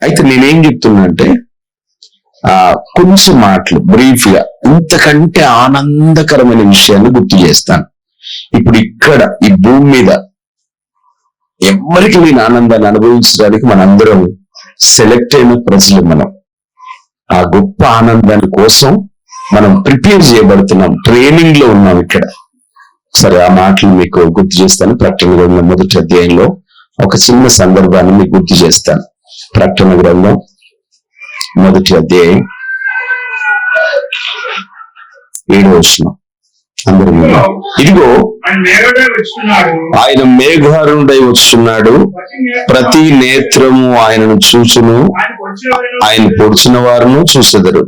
అయితే నేనేం చెప్తున్నా అంటే కొంచెం మాటలు బ్రీఫ్ గా ఇంతకంటే ఆనందకరమైన విషయాన్ని గుర్తు చేస్తాను. ఇప్పుడు ఇక్కడ ఈ భూమి మీద ఎవరికి నేను ఆనందాన్ని అనుభవించడానికి మనందరం సెలెక్ట్ అయిన ప్రజలు. మనం ఆ గొప్ప ఆనందాన్ని కోసం మనం ప్రిపేర్ చేయబడుతున్నాం, ట్రైనింగ్ లో ఉన్నాం ఇక్కడ. సరే, ఆ మాటలు మీకు గుర్తు చేస్తాను. ప్రకటన గ్రంథం 1వ అధ్యాయంలో ఒక చిన్న సందర్భాన్ని మీకు గుర్తు చేస్తాను. ప్రకటన గ్రంథం 1వ అధ్యాయం 7వ వచనం. అందరూ ఇదిగో ఆయన మేఘారుడై వస్తున్నాడు, ప్రతి నేత్రము ఆయనను చూచును, ఆయన పొడిచిన వారును చూసెదరు,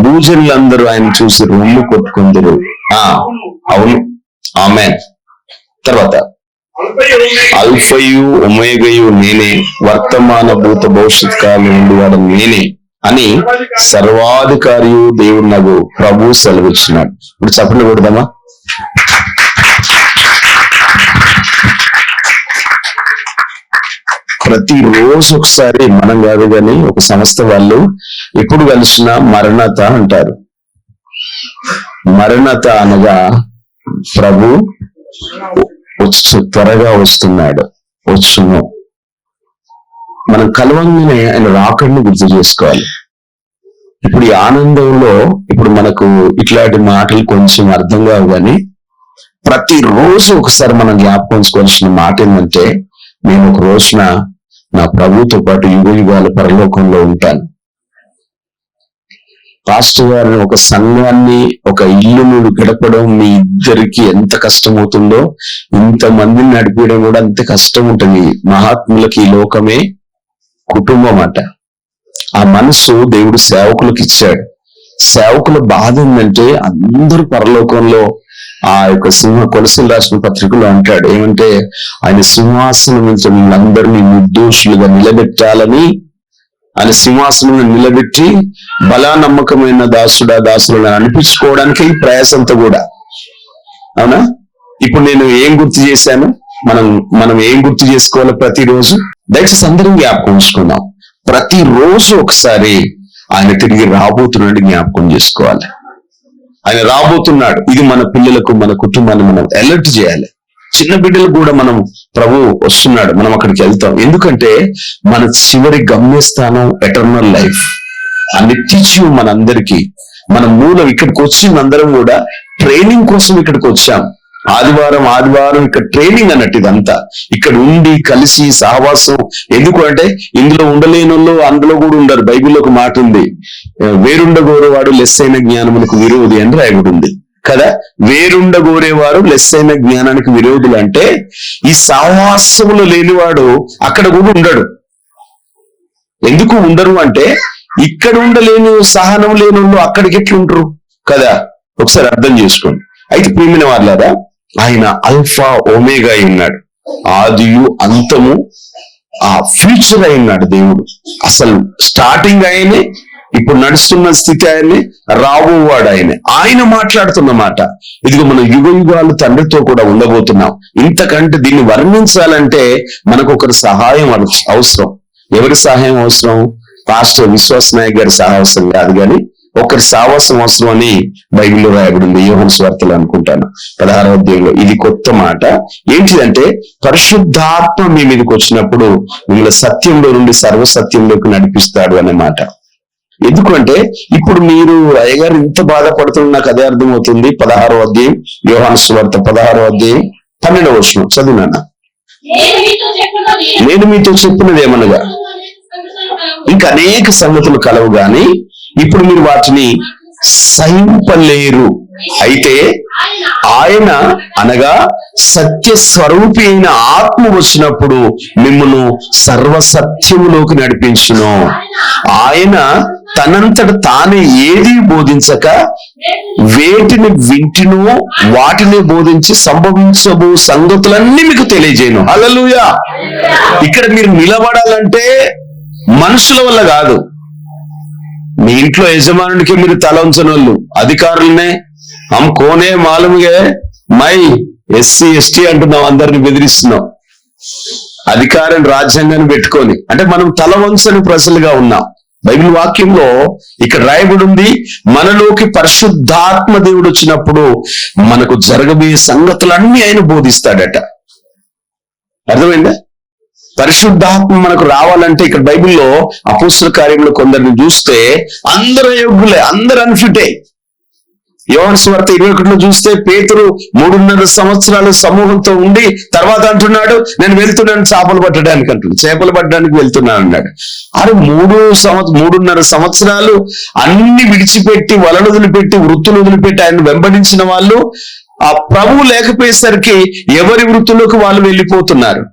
భూజనులందరూ ఆయన చూసి రొమ్ము కొట్టుకుందరు. అవును, ఆమేన్. తర్వాత అల్ఫయు ఒమేగయు నేనే, వర్తమాన భూత భవిష్యత్ కాలం నుండి వాడు నేనే అని సర్వాధికారి దేవుడు నాకు ప్రభు సెలవిచ్చినాడు. ఇప్పుడు చప్పట్లు కొడదామా? ప్రతిరోజు ఒకసారి మనం కాదు కానీ ఒక సంస్థ వాళ్ళు ఎప్పుడు కలిసినా మరణత అంటారు. మరణత అనగా ప్రభు త్వరగా వస్తున్నాడు, వచ్చును. మనం కలవంగానే ఆయన రాకడిని గుర్తు చేసుకోవాలి. ఇప్పుడు ఈ ఆనందంలో ఇప్పుడు మనకు ఇట్లాంటి మాటలు కొంచెం అర్థం కావు, కానీ ప్రతిరోజు ఒకసారి మనం జ్ఞాపకంచుకోవాల్సిన మాట ఏంటంటే, నేను ఒక రోజున నా ప్రభుతో పాటు యుగాల పరలోకంలో ఉంటాను. పాస్టర్ గారిని, ఒక సంఘాన్ని, ఒక ఇల్లును గడపడం మీ ఇద్దరికి ఎంత కష్టమవుతుందో, ఇంతమందిని నడిపేయడం కూడా అంత కష్టం ఉంటుంది. మహాత్ములకి ఈ లోకమే కుటుంబం అట. ఆ మనసు దేవుడు సేవకులకు ఇచ్చాడు. సేవకుల బాధ ఏంటంటే, అందరూ పరలోకంలో ఆ యొక్క కొలసలు రాసిన పత్రికలో అంటాడు ఏమంటే, ఆయన సింహాసనం నుంచి అందరినీ నిర్దోషులుగా నిలబెట్టాలని, ఆయన సింహాసనం నిలబెట్టి బలా నమ్మకమైన దాసులను అనిపించుకోవడానికి ఈ ప్రయాసంతో కూడా. అవునా? ఇప్పుడు నేను ఏం గుర్తు చేశాను? మనం ఏం గుర్తు చేసుకోవాలి ప్రతిరోజు? దయచేసి అందరం జ్ఞాపకం ఉంచుకుందాం. ప్రతిరోజు ఒకసారి ఆయన తిరిగి రాబోతున్నాడు జ్ఞాపకం చేసుకోవాలి. ఆయన రాబోతున్నాడు. ఇది మన పిల్లలకు, మన కుటుంబాన్ని మనం అలర్ట్ చేయాలి. చిన్న బిడ్డలకు కూడా మనం ప్రభు వస్తున్నాడు, మనం అక్కడికి వెళ్తాం. ఎందుకంటే మన చివరి గమ్యస్థానం ఎటర్నల్ లైఫ్, ఆ నిత్యజీవం మనందరికీ. మన మూలం ఇక్కడికి వచ్చిందందరం కూడా ట్రైనింగ్ కోసం ఇక్కడికి వచ్చాం. ఆదివారం ఇక్కడ ట్రైనింగ్ అన్నట్టు. ఇదంతా ఇక్కడ ఉండి కలిసి సహవాసం. ఎందుకు అంటే ఇందులో ఉండలేని వాళ్ళు అందులో కూడా ఉండరు. బైబిల్లో ఒక మాట ఉంది, వేరుండగోరేవాడు లెస్సైన జ్ఞానములకు విరోధి అని రాయబడి ఉంది కదా. వేరుండగోరేవారు లెస్సైన జ్ఞానానికి విరోధులు అంటే, ఈ సహవాసములు లేనివాడు అక్కడ కూడా ఉండడు. ఎందుకు ఉండరు అంటే, ఇక్కడ ఉండలేని, సహనం లేని వాళ్ళు అక్కడికి ఎట్లుంటారు కదా. ఒకసారి అర్థం చేసుకోండి. అయితే ప్రియమైన వాళ్ళారా, ఆయన అల్ఫా ఒమేగా అయి ఉన్నాడు, ఆదియు అంతము, ఆ ఫ్యూచర్ అయి ఉన్నాడు దేవుడు. అసలు స్టార్టింగ్ ఆయనే, ఇప్పుడు నడుస్తున్న స్థితి ఆయనే, రాబోవాడు ఆయనే. ఆయన మాట్లాడుతున్న మాట. ఇదిగో మనం యుగాలు తండ్రితో కూడా ఉండబోతున్నాం. ఇంతకంటే దీన్ని వర్ణించాలంటే మనకు ఒకరి సహాయం అవసరం. ఎవరి సహాయం అవసరం? పాస్టర్ విశ్వాస్ నాయక్ గారి సహాయం కాదు, కానీ ఒకరి సావాసం అవసరం అని బైబిల్లో రాయబడింది. యోహాను సువార్తలో అనుకుంటాను 16వ అధ్యాయంలో. ఇది కొత్త మాట. ఏంటిదంటే, పరిశుద్ధాత్మ మీ మీదకి వచ్చినప్పుడు మిమ్మల్ని సత్యంలో నుండి సర్వసత్యంలోకి నడిపిస్తాడు అనే మాట. ఎందుకంటే ఇప్పుడు మీరు అయ్యగారు ఇంత బాధపడుతున్న నాకు అదే అర్థమవుతుంది. 16వ అధ్యాయం యోహాను సువార్త 16వ అధ్యాయం 12వ వచనం చదివినాను. నేను మీతో చెప్పినది ఏమనగా, ఇంకా అనేక సంగతులు కలవు గాని ఇప్పుడు మీరు వాటిని సహింపలేరు. అయితే ఆయన అనగా సత్య స్వరూపి అయిన ఆత్మ వచ్చినప్పుడు మిమ్మల్ని సర్వసత్యములోకి నడిపించును. ఆయన తనంతట తానే ఏది బోధించక వేటిని వింటినో వాటిని బోధించి సంభవించబో సంగతులన్నీ మీకు తెలియజేయను. హల్లెలూయా. ఇక్కడ మీరు నిలబడాలంటే మనుషుల వల్ల కాదు. మీ ఇంట్లో యజమానుడికి మీరు తల ఉంచని వాళ్ళు, అధికారులనే కోనే మాలముగే మై ఎస్సీ ఎస్టీ అంటున్నాం, అందరిని బెదిరిస్తున్నాం. అధికారం రాజ్యాంగాన్ని పెట్టుకొని, అంటే మనం తల వంచని ప్రజలుగా ఉన్నాం. బైబిల్ వాక్యంలో ఇక్కడ రాయబడి ఉంది, మనలోకి పరిశుద్ధాత్మ దేవుడు వచ్చినప్పుడు మనకు జరగబోయే సంగతులన్నీ ఆయన బోధిస్తాడట. అర్థమైందా? పరిశుద్ధాత్మ మనకు రావాలంటే ఇక్కడ బైబిల్లో అపోస్తల కార్యంలో కొందరిని చూస్తే అందరూ యోగ్యులే, అందరు అన్ఫిటే. యోహాను సువార్త 21లో చూస్తే పేతురు 3.5 సంవత్సరాలు సమూహంతో ఉండి తర్వాత అంటున్నాడు, నేను వెళ్తున్నాను చేపలు పట్టడానికి అంటున్నాడు, చేపలు పట్టడానికి వెళ్తున్నాను అన్నాడు. అరే 3.5 సంవత్సరాలు అన్ని విడిచిపెట్టి, వలలు వదిలిపెట్టి, వృత్తులు వదిలిపెట్టి ఆయన వెంబడించిన వాళ్ళు ఆ ప్రభువు లేకపోయేసరికి ఎవరి వృత్తులకు వాళ్ళు వెళ్ళిపోతున్నారు.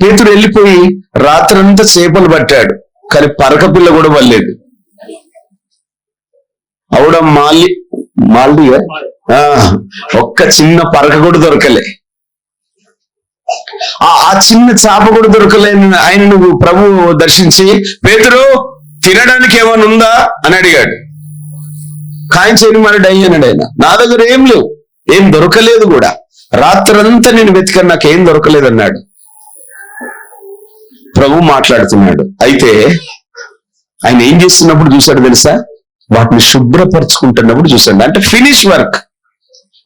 పేతురు వెళ్ళిపోయి రాత్రంతా చేపలు పట్టాడు, కానీ పరక పిల్ల కూడా పడలేదు. అవుడ మాల్దిగా ఒక్క చిన్న పరక కూడా దొరకలే. ఆ చిన్న చేప కూడా దొరకలే. ఆయన నువ్వు ప్రభు దర్శించి, పేతురు తినడానికి ఏమైనా ఉందా అని అడిగాడు. కాయించేది మరి డై అన్నాడు ఆయన. నా దగ్గర ఏం లేవు, ఏం దొరకలేదు కూడా, రాత్రంతా నేను వెతికాను, నాకేం దొరకలేదు అన్నాడు. ప్రభు మాట్లాడుతున్నాడు. అయితే ఆయన ఏం చేస్తున్నప్పుడు చూశాడు తెలుసా? వాటిని శుభ్రపరచుకుంటున్నప్పుడు చూశాడు. అంటే ఫినిష్ వర్క్,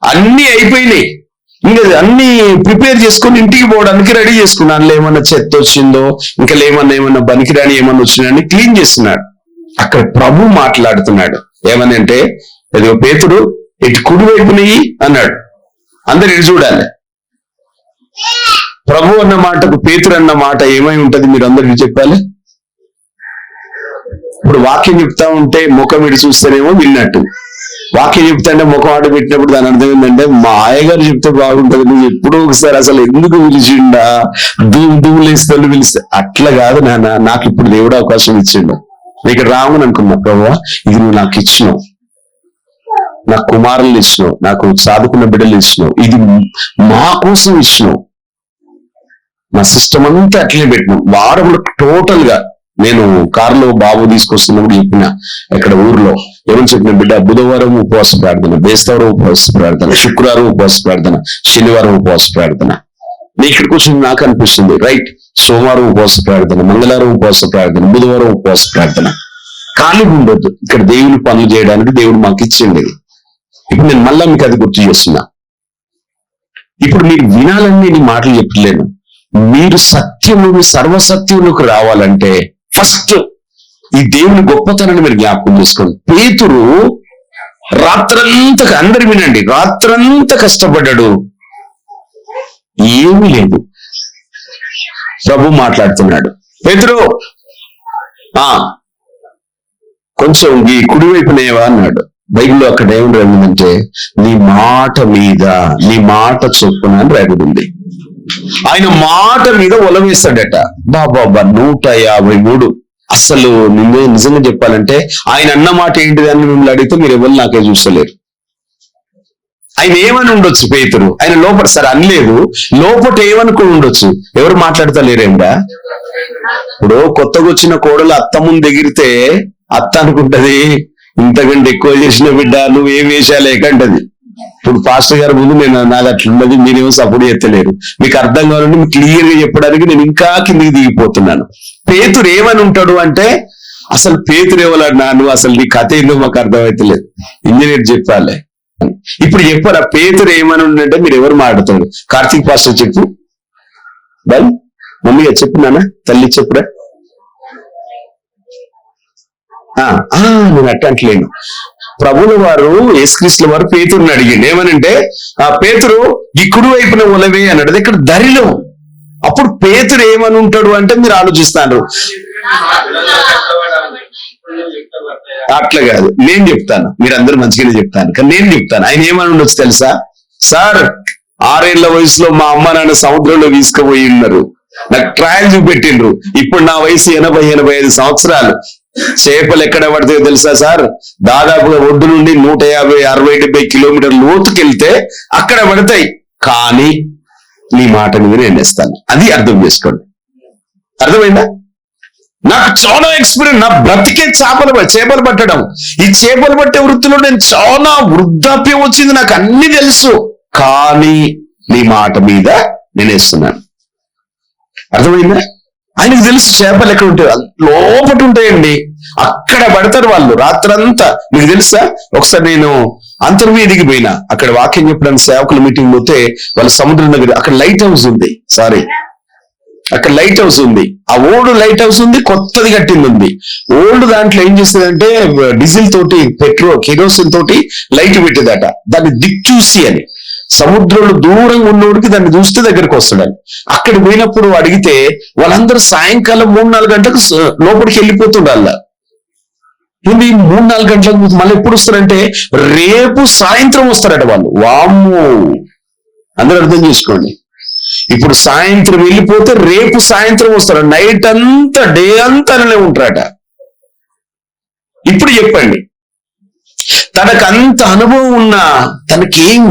అన్ని అయిపోయినాయి, ఇంకా అన్ని ప్రిపేర్ చేసుకుని ఇంటికి పోవడానికి రెడీ చేసుకున్నాను. అందులో ఏమన్నా చెత్త వచ్చిందో, ఇంకా ఏమన్నా బనికిరాని ఏమన్నా వచ్చినా క్లీన్ చేస్తున్నాడు. అక్కడ ప్రభు మాట్లాడుతున్నాడు. ఏమని అంటే, ఏదో పేతురు ఇటు కుడి వైపునయ్యి అన్నాడు. అందరు ఇటు చూడాలి. ప్రభు అన్న మాటకు పేతురు అన్న మాట ఏమై ఉంటది మీరు అందరికీ చెప్పాలి. ఇప్పుడు వాక్యం చెప్తా ఉంటే ముఖం ఇటు చూస్తేనేమో విన్నట్టు, వాక్యం చెప్తా అంటే ముఖం ఆట పెట్టినప్పుడు దాని అర్థం ఏంటంటే, మా ఆయగారు చెప్తే బాగుంటది, నువ్వు ఎప్పుడో ఒకసారి అసలు ఎందుకు పిలిచిండా, దువ్వులేస్తాను పిలిస్తే. అట్లా కాదు నాన్న, నాకు ఇప్పుడు దేవుడు అవకాశం ఇచ్చిండు, ఇక్కడ రామని అనుకున్నా. ప్రభువా ఇది నువ్వు నాకు ఇచ్చినావు, నాకు కుమారులు ఇచ్చినావు, నాకు సాధుకున్న బిడ్డలు ఇచ్చినావు, ఇది మా కోసం ఇచ్చినావు. నా సిస్టమ్ అంతా అట్లే పెట్టినాం. వారంలో టోటల్ గా నేను కారులో బాబు తీసుకొస్తున్నప్పుడు చెప్పిన, ఇక్కడ ఊర్లో ఏమని చెప్పిన, బిడ్డ బుధవారం ఉపవాస ప్రార్థన, బేస్తవారం ఉపవాస ప్రార్థన, శుక్రవారం ఉపవాస ప్రార్థన, శనివారం ఉపవాస ప్రార్థన. నేను ఇక్కడికి వచ్చి నాకు అనిపిస్తుంది, రైట్, సోమవారం ఉపవాస ప్రార్థన, మంగళవారం ఉపవాస ప్రార్థన, బుధవారం ఉపవాస ప్రార్థన. ఖాళీగా ఉండొద్దు, ఇక్కడ దేవుని పనులు చేయడానికి దేవుడు మాకు ఇచ్చింది. ఇప్పుడు నేను మళ్ళా మీకు అది గుర్తు చేస్తున్నా. ఇప్పుడు మీరు వినాలని నేను మాటలు చెప్పలేను. మీరు సత్యమును సర్వసత్యములకు రావాలంటే ఫస్ట్ ఈ దేవుని గొప్పతనాన్ని మీరు జ్ఞాపకం చేసుకోండి. పేతురు రాత్రంతా, అందరు వినండి, రాత్రంతా కష్టపడ్డాడు, ఏమీ లేదు. ప్రభు మాట్లాడుతున్నాడు, పేతురు కొంచెం ఈ కుడివైపునేవా అన్నాడు. బైబిల్లో అక్కడ ఏం రాయిందంటే, నీ మాట మీద, నీ మాట చొప్పున అని రాయబడింది. ఆయన మాట మీద ఒలవేస్తాడట. బాబా 153. అసలు నిజంగా చెప్పాలంటే ఆయన అన్న మాట ఏంటిది అని మిమ్మల్ని అడిగితే మీరు ఎవరు నాకే చూస్తలేరు. ఆయన ఏమని ఉండొచ్చు పేతురు, ఆయన లోపల సరే అనలేదు, లోపల ఏమనుకుని ఉండొచ్చు, ఎవరు మాట్లాడతలేరేంగా. ఇప్పుడు కొత్తగా వచ్చిన కోడలు అత్త ముందు ఎగిరితే అత్త అనుకుంటది, ఇంతకంటే ఎక్కువ చేసిన బిడ్డ నువ్వు ఏం వేసాలే కంటది. ఇప్పుడు పాస్టర్ గారి ముందు నాకు అట్లున్నది, మీరేమో సపోర్ట్ చేస్తలేరు. మీకు అర్థం కావాలంటే మీకు క్లియర్ గా చెప్పడానికి నేను ఇంకా కిందికి దిగిపోతున్నాను. పేతురు ఏమని ఉంటాడు అంటే, అసలు పేతురు ఎవరన్నా, నువ్వు అసలు నీ కథ ఏందో మాకు అర్థమైతలేదు, ఇంజనీర్ చెప్పాలి. ఇప్పుడు చెప్పారా పేతురు ఏమని ఉండంటే, మీరు ఎవరు మాట్లాడతారు? కార్తీక్ పాస్టర్ చెప్పు, బల్ మమ్మీగా చెప్పున్నానా, తల్లి చెప్పురా. నేను అట్టలేను. ప్రభుల వారు యేసుక్రీస్తుల వారు పేతురుని అడిగిండు, ఏమనంటే, పేతురు ఈ కుడి వైపున ఒలవే అన్నాడు. ఇక్కడ దరిలో. అప్పుడు పేతురు ఏమని ఉంటాడు అంటే మీరు ఆలోచిస్తారు. అట్లా కాదు, నేను చెప్తాను, మీరు అందరూ మంచిగానే చెప్తాను, కానీ నేను చెప్తాను. ఆయన ఏమని ఉండొచ్చు తెలుసా? సార్ 6 ఏళ్ల వయసులో మా అమ్మ నాన్న సముద్రంలో తీసుకుపోయి ఉన్నారు, నాకు ట్రయల్ చూపెట్టిండ్రు. ఇప్పుడు నా వయసు 80-85 సంవత్సరాలు. చేపలు ఎక్కడ పడతాయో తెలుసా సార్? దాదాపుగా ఒడ్డు నుండి 150-60-70 కిలోమీటర్ల లోతుకెళ్తే అక్కడ పడతాయి, కానీ నీ మాట మీద నేను ఇస్తాను. అది అర్థం చేసుకోండి. అర్థమైందా? నాకు చాలా ఎక్స్పీరియన్స్, నా బ్రతికే చేపలు పట్టడం. ఈ చేపలు పట్టే వృత్తిలో నేను చాలా వృద్ధాప్యం వచ్చింది, నాకు అన్ని తెలుసు, కానీ నీ మాట మీద నేను ఇస్తున్నాను. అర్థమైందా? ఆయనకు తెలుసు చేపలు ఎక్కడ ఉంటాయి, లోపట ఉంటాయండి. అక్కడ పడతారు వాళ్ళు రాత్రంతా. మీకు తెలుసా, ఒకసారి నేను అంతర్వేదికి పోయినా, అక్కడ వాక్యం చెప్పడానికి సేవకుల మీటింగ్ పోతే వాళ్ళ సముద్రం దగ్గర అక్కడ లైట్ హౌస్ ఉంది. అక్కడ లైట్ హౌస్ ఉంది. ఆ ఓల్డ్ లైట్ హౌస్ ఉంది, కొత్తది కట్టింది ఉంది. ఓల్డ్ దాంట్లో ఏం చేస్తుందంటే డీజిల్ తోటి కెరోసిన్ తోటి లైట్ పెట్టేదట. దాన్ని దిక్చూసి అని, సముద్రంలో దూరంగా ఉన్నోడికి దాన్ని చూస్తే దగ్గరకు వస్తాడని. అక్కడికి పోయినప్పుడు అడిగితే వాళ్ళందరూ సాయంకాలం 3-4 గంటలకు లోపలికి వెళ్ళిపోతుండాల. ఏంది 3-4 గంటలకు మళ్ళీ ఎప్పుడు వస్తారంటే రేపు సాయంత్రం వస్తారట వాళ్ళు. వామ్మో, అందరూ అర్థం చేసుకోండి. ఇప్పుడు సాయంత్రం వెళ్ళిపోతే రేపు సాయంత్రం వస్తారు. నైట్ అంతా డే అంతా ఉంటారట. ఇప్పుడు చెప్పండి, తనకంత అనుభవం ఉన్నా తనకేం.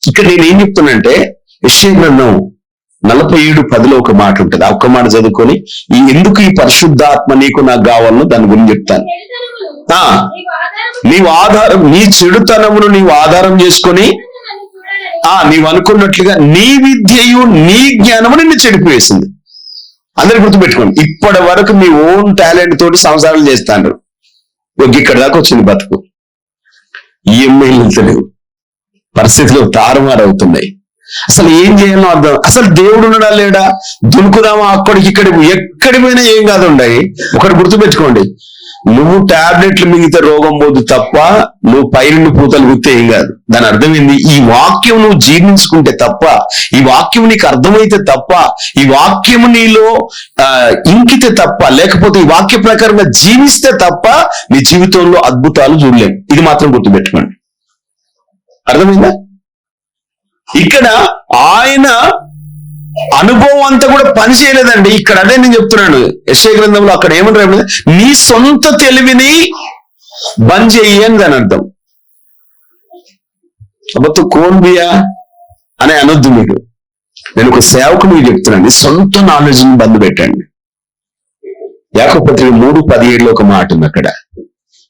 ఇక్కడ నేనేం చెప్తున్నానంటే యెషయా గ్రంథం 47:10 ఒక మాట ఉంటుంది. ఆ ఒక్క మాట చదువుకొని ఎందుకు ఈ పరిశుద్ధాత్మ నీకు నాకు కావాలో దాని గురించి చెప్తాను. నీవు ఆధారం, నీ చెడుతనమును నీవు ఆధారం చేసుకొని నీవు అనుకున్నట్లుగా నీ విద్యయు నీ జ్ఞానము నిన్ను చెడిపివేసింది. అందరు గుర్తుపెట్టుకోండి, ఇప్పటి వరకు మీ ఓన్ టాలెంట్ తోటి సంసారాలు చేస్తాను. ఇక్కడ దాకా వచ్చింది బతుకు. ఈఎంఐలు తెలియదు, పరిస్థితులు తారుమారు అవుతున్నాయి. అసలు ఏం చేయాలో అర్థం. అసలు దేవుడు ఉన్నాడా లేడా, దునుకుదామా అక్కడికి ఇక్కడికి, ఎక్కడి పోయినా ఏం కాదు ఉండాయి. ఒకటి గుర్తుపెట్టుకోండి, నువ్వు టాబ్లెట్లు మిగితే రోగం పోదు తప్ప నువ్వు పైరుండి పూతలు గుర్తే ఏం కాదు. దాని అర్థమైంది, ఈ వాక్యం నువ్వు జీర్ణించుకుంటే తప్ప, ఈ వాక్యం నీకు అర్థమైతే తప్ప, ఈ వాక్యం నీలో ఇంకితే తప్ప, లేకపోతే ఈ వాక్య ప్రకారంగా జీవిస్తే తప్ప నీ జీవితంలో అద్భుతాలు చూడలేము. ఇది మాత్రం గుర్తుపెట్టుకోండి. అర్థమైందా? ఇక్కడ ఆయన అనుభవం అంతా కూడా పని చేయలేదండి. ఇక్కడ అదే నేను చెప్తున్నాను, యెషయా గ్రంథంలో అక్కడ ఏమంటారు, నీ సొంత తెలివిని బంద్ చెయ్యి అని దాని అర్థం. అబ్బతో కోన్బియా అని అనొద్దు మీరు. నేను ఒక సేవకు మీకు చెప్తున్నాను, నీ సొంత నాలెడ్జ్ ని బంద్ పెట్టండి. యాకోబు పత్రిక 3:17 ఒక మాట ఉంది అక్కడ.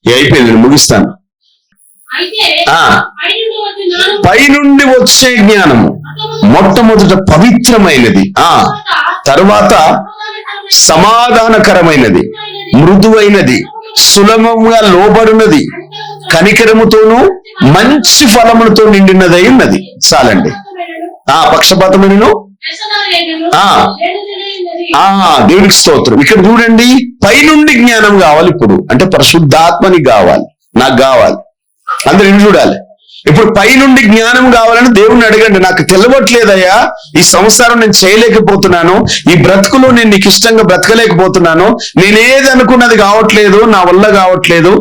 అయిపోయింది, నేను ముగిస్తాను. పైనుండి వచ్చే జ్ఞానము మొట్టమొదట పవిత్రమైనది, తర్వాత సమాధానకరమైనది, మృదువైనది, సులభంగా లోబడినది, కనికరముతోనూ మంచి ఫలములతో నిండినదై ఉన్నది. చాలండి. పక్షపాతమైనను దేవుడికి స్తోత్రం. ఇక్కడ చూడండి, పైనుండి జ్ఞానం కావాలి. ఇప్పుడు అంటే పరిశుద్ధాత్మని కావాలి, నాకు కావాలి. అందరూ ఇన్ని చూడాలి. ఇప్పుడు పైనుండి జ్ఞానం కావాలని దేవుణ్ణి అడగండి. నాకు తెలవట్లేదయ్యా, ఈ సంసారం నేను చేయలేకపోతున్నాను, ఈ బ్రతుకులో నేను నీకు ఇష్టంగా బ్రతకలేకపోతున్నాను, నేనేది అనుకున్నది కావట్లేదు, నా వల్ల కావట్లేదు,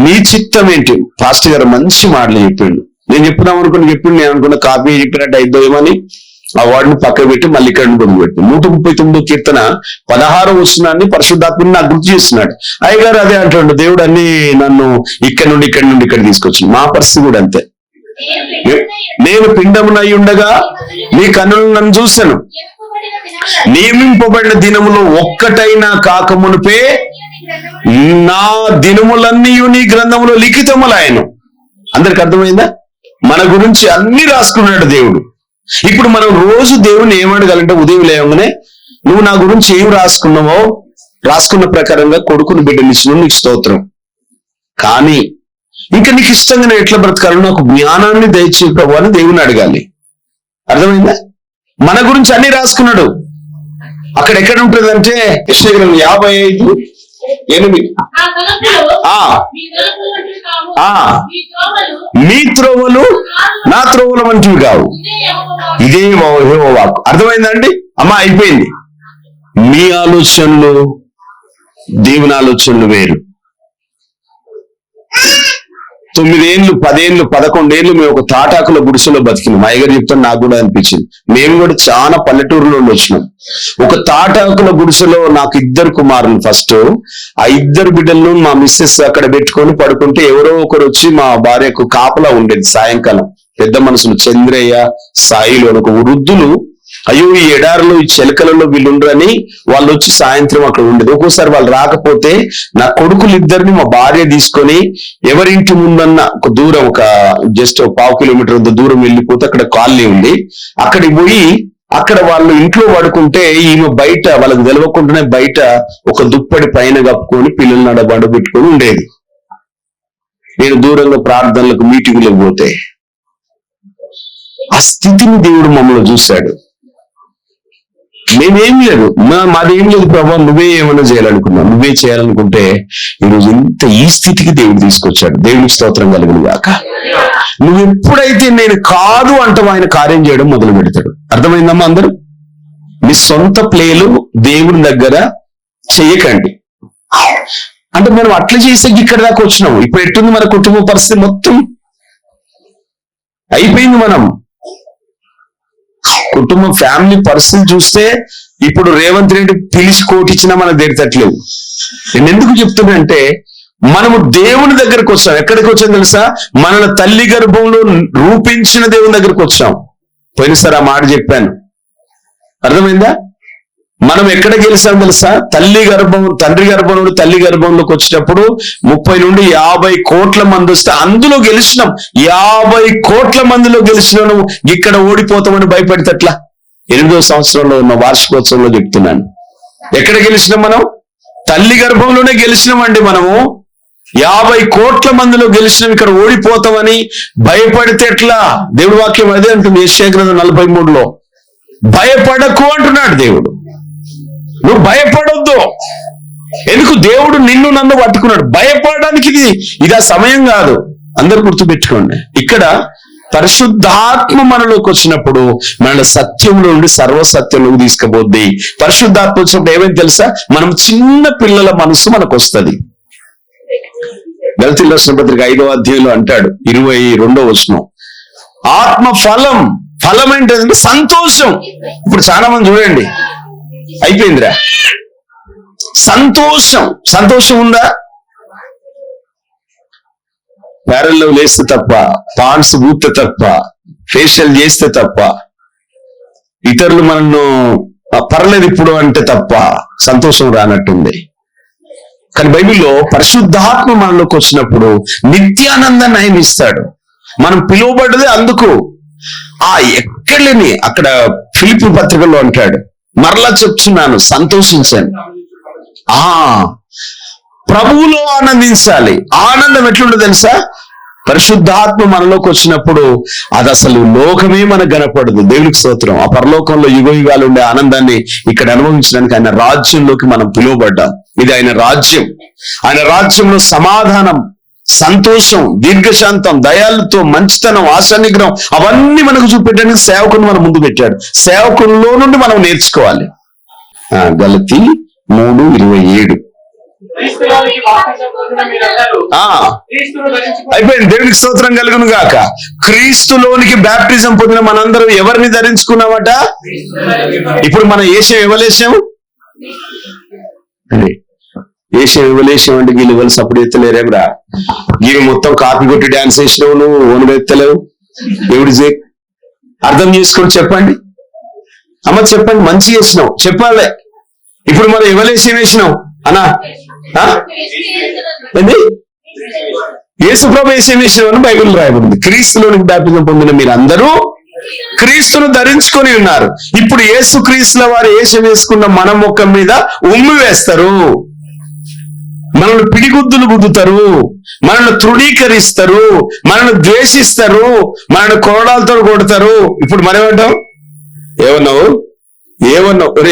నీ చిత్తం ఏంటి? పాస్టర్ గారు మంచి మాటలు చెప్పిండు. నేను చెప్తున్నాం చెప్పిండు, నేను అనుకున్న కాపీ చెప్పినట్టు అయిద్దామని ఆ వాడిని పక్క పెట్టి మళ్ళీ ఇక్కడ పెట్టి 139 కీర్తన 16వ వచనాన్ని పరిశుద్ధాత్మని నాకు గుర్తు చేస్తున్నాడు. అయ్యగారు అదే అంటాడు, దేవుడు అన్ని నన్ను ఇక్కడ నుండి ఇక్కడ తీసుకొచ్చింది. మా పరిస్థితి కూడా అంతే. నేను పిండమునై ఉండగా నీ కన్నులు నన్ను చూశాను, నియమింపబడిన దినములో ఒక్కటైనా కాకమునిపే నా దినములన్నీ నీ గ్రంథములో లిఖితములాయను. అందరికి అర్థమైందా? మన గురించి అన్ని రాసుకున్నాడు దేవుడు. ఇప్పుడు మనం రోజు దేవుని ఏమడగాలంటే, ఉదయం లేవగానే నువ్వు నా గురించి ఏం రాసుకున్నావో రాసుకున్న ప్రకారంగా కొడుకుని బిడ్డనిచ్చిన నీకు స్తోత్రం. కానీ ఇంకా నీకు ఇష్టంగా నేను ఎట్లా బ్రతకాలో నాకు జ్ఞానాన్ని దయచే ప్రభు అని దేవుని అడగాలి. అర్థమైందా? మన గురించి అన్ని రాసుకున్నాడు. అక్కడ ఎక్కడ ఉంటుందంటే యెషయా గ్రంథం 55:8 మీ త్రోవలు నా త్రోవల వంటివి కావు, ఇదే యెహోవా వాక్కు. అర్థమైందండి? అమ్మా అయిపోయింది. మీ ఆలోచనలు దేవుని ఆలోచనలు వేరు. 9 ఏళ్ళు 10 ఏళ్ళు 11 ఏళ్ళు మేము ఒక తాటాకుల గుడిసెలో బతికినాం. మా అయ్యగారు చెప్తాను, నాకు కూడా అనిపించింది. మేము కూడా చాలా పల్లెటూరులో వచ్చినాం. ఒక తాటాకుల గుడిసెలో నాకు 2 కుమారులు. ఫస్ట్ ఆ 2 బిడ్డలను మా మిస్సెస్ అక్కడ పెట్టుకొని పడుకుంటే ఎవరో ఒకరు వచ్చి మా భార్యకు కాపలా ఉండేది. సాయంకాలం పెద్ద మనుషులు చంద్రయ్య, సాయిలు ఒక వృద్ధులు, అయ్యో ఈ ఎడారిలో ఈ చిలకలలో వీళ్ళుండ్రని వాళ్ళు వచ్చి సాయంత్రం అక్కడ ఉండేది. ఒక్కోసారి వాళ్ళు రాకపోతే నా కొడుకులు 2 మా భార్య తీసుకొని ఎవరింటి ముందన్న ఒక దూరం, ఒక జస్ట్ 1/2 కిలోమీటర్ దూరం వెళ్ళిపోతే అక్కడ కాలనీ ఉంది. అక్కడికి పోయి అక్కడ వాళ్ళు ఇంట్లో పడుకుంటే ఈమె బయట వాళ్ళకి తెలవకుండానే బయట ఒక దుప్పటి పైన కప్పుకొని పిల్లలు నడబడ పెట్టుకొని ఉండేది. నేను దూరంగా ప్రార్థనలకు మీటింగ్లకు పోతే ఆ స్థితిని దేవుడు మమ్మల్ని చూశాడు. మేమేం లేదు, మాదేం లేదు ప్రభా, నువ్వే ఏమైనా చేయాలనుకున్నావు, నువ్వే చేయాలనుకుంటే ఈరోజు ఈ స్థితికి దేవుడు తీసుకొచ్చాడు. దేవునికి స్తోత్రం కలుగును గాక. నువ్వు ఎప్పుడైతే నేను కాదు అంటావు ఆయన కార్యం చేయడం మొదలు పెడతాడు. అర్థమైందమ్మా అందరూ? మీ సొంత ప్లేలు దేవుని దగ్గర చెయ్యకండి. అంటే మనం అట్లా చేసే ఇక్కడ దాకా వచ్చినాము. ఇప్పుడు ఎట్టుంది మన కుటుంబ పరిస్థితి? మొత్తం అయిపోయింది. మనం కుటుంబ ఫ్యామిలీ పరిస్థితి చూస్తే ఇప్పుడు రేవంత్ రెడ్డి పిలిచి కోటిచ్చినా మనకు దేడతట్లేవు. నేను ఎందుకు చెప్తున్నా, మనము దేవుని దగ్గరకు వచ్చాం. ఎక్కడికి వచ్చాం తెలుసా? మనల్ని తల్లి గర్భంలో రూపించిన దేవుని దగ్గరకు వచ్చాం. పోయినసారి ఆ మాట చెప్పాను, అర్థమైందా? మనం ఎక్కడ గెలిచాం తెలుసా? తండ్రి గర్భం నుండి తల్లి గర్భంలోకి వచ్చినప్పుడు 30 నుండి 50 కోట్ల మంది వస్తే అందులో గెలిచినాం. 50 కోట్ల మందిలో గెలిచినాను. ఇక్కడ ఓడిపోతామని భయపడితే అట్లా 8వ సంవత్సరంలో ఉన్న వార్షికోత్సవంలో చెప్తున్నాను. ఎక్కడ గెలిచినాం? మనం తల్లి గర్భంలోనే గెలిచినామండి. మనము 50 కోట్ల మందిలో గెలిచినాం. ఇక్కడ ఓడిపోతామని భయపడితే ఎట్లా? దేవుడి వాక్యం అదే అంటుంది యెషయా గ్రంథం 43లో. భయపడకు అంటున్నాడు దేవుడు. నువ్వు భయపడొద్దు. ఎందుకు? దేవుడు నిన్ను నన్ను పట్టుకున్నాడు. భయపడడానికి ఇది ఆ సమయం కాదు. అందరు గుర్తుపెట్టుకోండి. ఇక్కడ పరిశుద్ధాత్మ మనలోకి వచ్చినప్పుడు మన సత్యంలో నుండి సర్వసత్యంలోకి తీసుకుపోద్ది. పరిశుద్ధాత్మ వచ్చినప్పుడు ఏమైంది తెలుసా? మనం చిన్న పిల్లల మనసు మనకు వస్తుంది. గలతీయుల రాసిన పత్రిక 5వ అధ్యాయంలో అంటాడు 22వ వచనం, ఆత్మ ఫలం ఏంటంటే సంతోషం. ఇప్పుడు చాలా మంది చూడండి, అయిపోయిందిరా సంతోషం ఉందా? ప్యారల్లో లేస్తే తప్ప, పాండ్స్ పూస్తే తప్ప, ఫేషియల్ చేస్తే తప్ప, ఇతరులు మనను పర్లేదు ఇప్పుడు అంటే తప్ప సంతోషం రానట్టుంది. కానీ బైబిల్లో పరిశుద్ధాత్మ మనలోకి వచ్చినప్పుడు నిత్యానందాన్ని ఆయన ఇస్తాడు. మనం పిలువబడ్డది అందుకు. ఎక్కడలేని అక్కడ ఫిలిప్పీ పత్రికలో అంటాడు, మరలా చెప్తున్నాను సంతోషించండి, ప్రభువులో ఆనందించాలి. ఆనందం ఎట్లుండదు తెలుసా? పరిశుద్ధాత్మ మనలోకి వచ్చినప్పుడు అది అసలు లోకమే మనకు కనపడదు. దేవునికి స్తోత్రం. ఆ పరలోకంలో యుగయుగాలు ఉండే ఆనందాన్ని ఇక్కడ అనుభవించడానికి ఆయన రాజ్యంలోకి మనం పిలువబడ్డాం. ఇది ఆయన రాజ్యం. ఆయన రాజ్యంలో సమాధానం, సంతోషం, దీర్ఘశాంతం, దయాలతో, మంచితనం, ఆశానిగ్రహం అవన్నీ మనకు చూపెట్టడానికి సేవకుని మన ముందు పెట్టాడు. సేవకుల్లో నుండి మనం నేర్చుకోవాలి. గలతీ 3:27 అయిపోయింది. దేవునికి స్తోత్రం కలుగును గాక. క్రీస్తులోనికి బ్యాప్టిజం పొందిన మనందరం ఎవరిని ధరించుకున్నామట? ఇప్పుడు మన ఏషం ఎవలేషం? ఏషం ఎవలేషం అంటే వీళ్ళు ఎవరు సప్పుడు ఎత్తలేరేమరా? వీళ్ళు మొత్తం కాపీ కొట్టి డాన్స్ వేసినావు, నువ్వు ఓనుగా ఎత్తలేవు. ఎవడు అర్థం చేసుకొని చెప్పండి అమ్మ, చెప్పండి. మంచి చేసినావు చెప్పాలి. ఇప్పుడు మనం ఎవలేషం వేసినావు అన్నా? ఏంది? యేసుప్రభు ఏషం వేసినావు అని బైబిల్ రాయబడింది. క్రీస్తులోనికి బ్యాప్టిజం పొందిన మీరందరూ క్రీస్తును ధరించుకొని ఉన్నారు. ఇప్పుడు యేసు క్రీస్తుల వారు ఏషం వేసుకున్న మన ముఖం మీద ఉమ్మి వేస్తారు, మనల్ని పిడిగుద్దులు గుద్దుతారు, మనల్ని తృణీకరిస్తారు, మనల్ని ద్వేషిస్తారు, మనల్ని కొరడాలతో కొడతారు. ఇప్పుడు మనం ఏమంటాం? ఏమన్నావు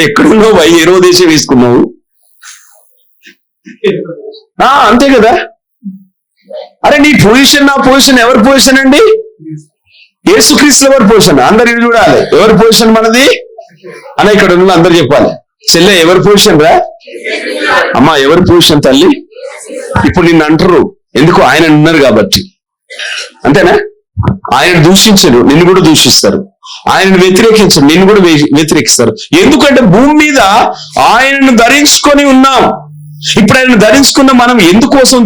ఎక్కడున్నావు? ఏ దేశం వేసుకున్నావు? అంతే కదా. అరే నీ పొజిషన్, నా పొజిషన్ ఎవరి పొజిషన్ అండి? యేసుక్రీస్తుల వారి పొజిషన్. అందరు చూడాలి ఎవరి పొజిషన్ మనది అన్న. ఇక్కడ ఉన్న అందరు చెప్పాలి, చెల్లె ఎవరి పొజిషన్ రా? అమ్మా ఎవరి పొజిషన్ తల్లి? ఇప్పుడు నిన్ను అంటారు, ఎందుకు? ఆయన ఉన్నారు కాబట్టి. అంతేనా? ఆయన దూషించరు, నిన్ను కూడా దూషిస్తారు. ఆయనను వ్యతిరేకించరు, నిన్ను కూడా వ్యతిరేకిస్తారు. ఎందుకంటే భూమి మీద ఆయనను ధరించుకొని ఉన్నాం. ఇప్పుడు ఆయన ధరించుకున్న మనం ఎందుకోసం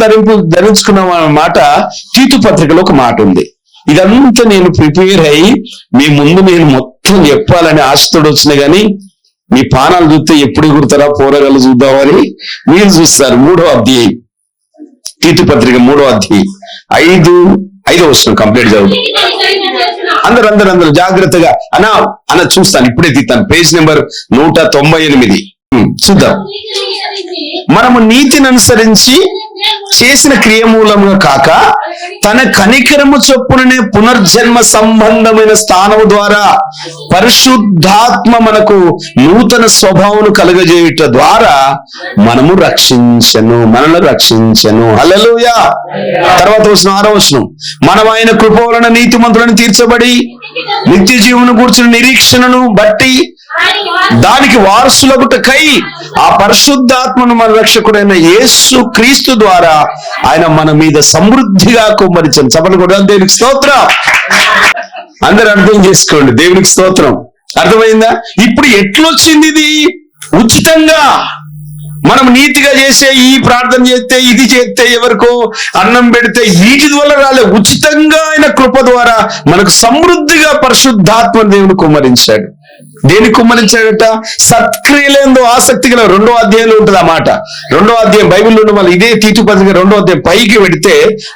ధరించుకున్నాం అన్న మాట తీతు పత్రికలో ఒక మాట ఉంది. ఇదంతా నేను ప్రిపేర్ అయ్యి మీ ముందు నేను మొత్తం చెప్పాలని ఆశతోడు వచ్చినా గానీ మీ పానాలు చూస్తే ఎప్పుడు గుర్తారా పోరగాళ్ళు చూద్దామని మీరు చూస్తారు. 3వ అధ్యాయం తీతు పత్రిక 3వ అధ్యాయం 5వ వచనం కంప్లీట్ చదువు. అందరూ జాగ్రత్తగా అన్న చూస్తాను, ఇప్పుడే తీస్తాను. పేజ్ నెంబర్ 198 చూద్దాం. మనము నీతిని అనుసరించి చేసిన క్రియ మూలంగా కాక తన కనికరము చొప్పుననే పునర్జన్మ సంబంధమైన స్థానం ద్వారా పరిశుద్ధాత్మ మనకు నూతన స్వభావం కలుగజేయుట ద్వారా మనల్ని రక్షించను. హల్లెలూయా. తర్వాత వచనం 6వ వచనం, మనం ఆయన కృప వలన నీతిమంతులను తీర్చబడి నిత్య జీవనం కూర్చున్న నిరీక్షణను బట్టి దానికి వారసులగుటకై ఆ పరిశుద్ధాత్మను మన రక్షకుడైన యేసు క్రీస్తు ద్వారా ఆయన మన మీద సమృద్ధిగా కుమ్మరించను. చప్పట్లు కూడా దేవునికి స్తోత్రం. అందరూ అర్థం చేసుకోండి. దేవునికి స్తోత్రం. అర్థమైందా? ఇప్పుడు ఎట్లొచ్చింది ఇది? ఉచితంగా. మనం నీతిగా చేసే ఈ ప్రార్థన చేస్తే, ఇది చేస్తే, ఎవరికో అన్నం పెడితే వీటి వల్ల రాలే. ఉచితంగా ఆయన కృప ద్వారా మనకు సమృద్ధిగా పరిశుద్ధాత్మ దేవుని కుమ్మరించాడు. దేని కుమ్మరించాడట? సత్క్రియలందు ఆసక్తి గల 2వ అధ్యాయంలో ఉంటుంది ఆ మాట. 2వ అధ్యాయం బైబిల్లో ఉన్న వాళ్ళు ఇదే తీతు పత్రిక 2వ అధ్యాయం పైకి పెడితే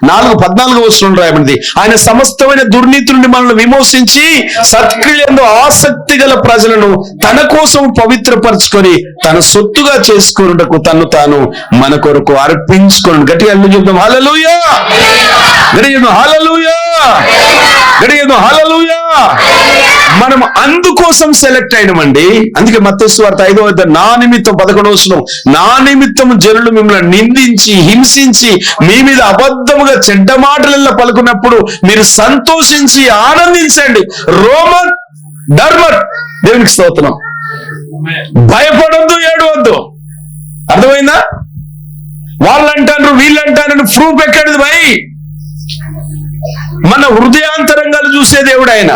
14 వచనం రాయబడింది. ఆయన సమస్తమైన దుర్నీతి నుండి మనల్ని విమోచించి సత్క్రియలందు ఆసక్తి గల ప్రజలను తన కోసం పవిత్రపరచుకొని తన సొత్తుగా చేసుకొనుటకు తను తాను మన కొరకు అర్పించుకోను. గట్టిగా అల్లు చెప్తాం హల్లెలూయా. గట్టిగా చెప్తాం హల్లెలూయా. గట్టిగా చెప్తాం హల్లెలూయా. మనం అందుకోసం సెలెక్ట్ అయినమండి. అందుకే మత్తయి సువార్త 5వ అధ్యాయం నా నిమిత్తం 11వ వచనం, నా నిమిత్తం జనులు మిమ్మల్ని నిందించి హింసించి మీ మీద అబద్ధముగా చెడ్డ మాటలలో పలుకున్నప్పుడు మీరు సంతోషించి ఆనందించండి. రోమన్ ధర్మర్. దేవునికి స్తోత్రం. భయపడొద్దు, ఏడవద్దు. అర్థమైందా? వాళ్ళంటారు వీళ్ళంటారు, ప్రూఫ్ ఎక్కడిది భయ్? మన హృదయాంతరంగాలు చూసే దేవుడు ఆయన.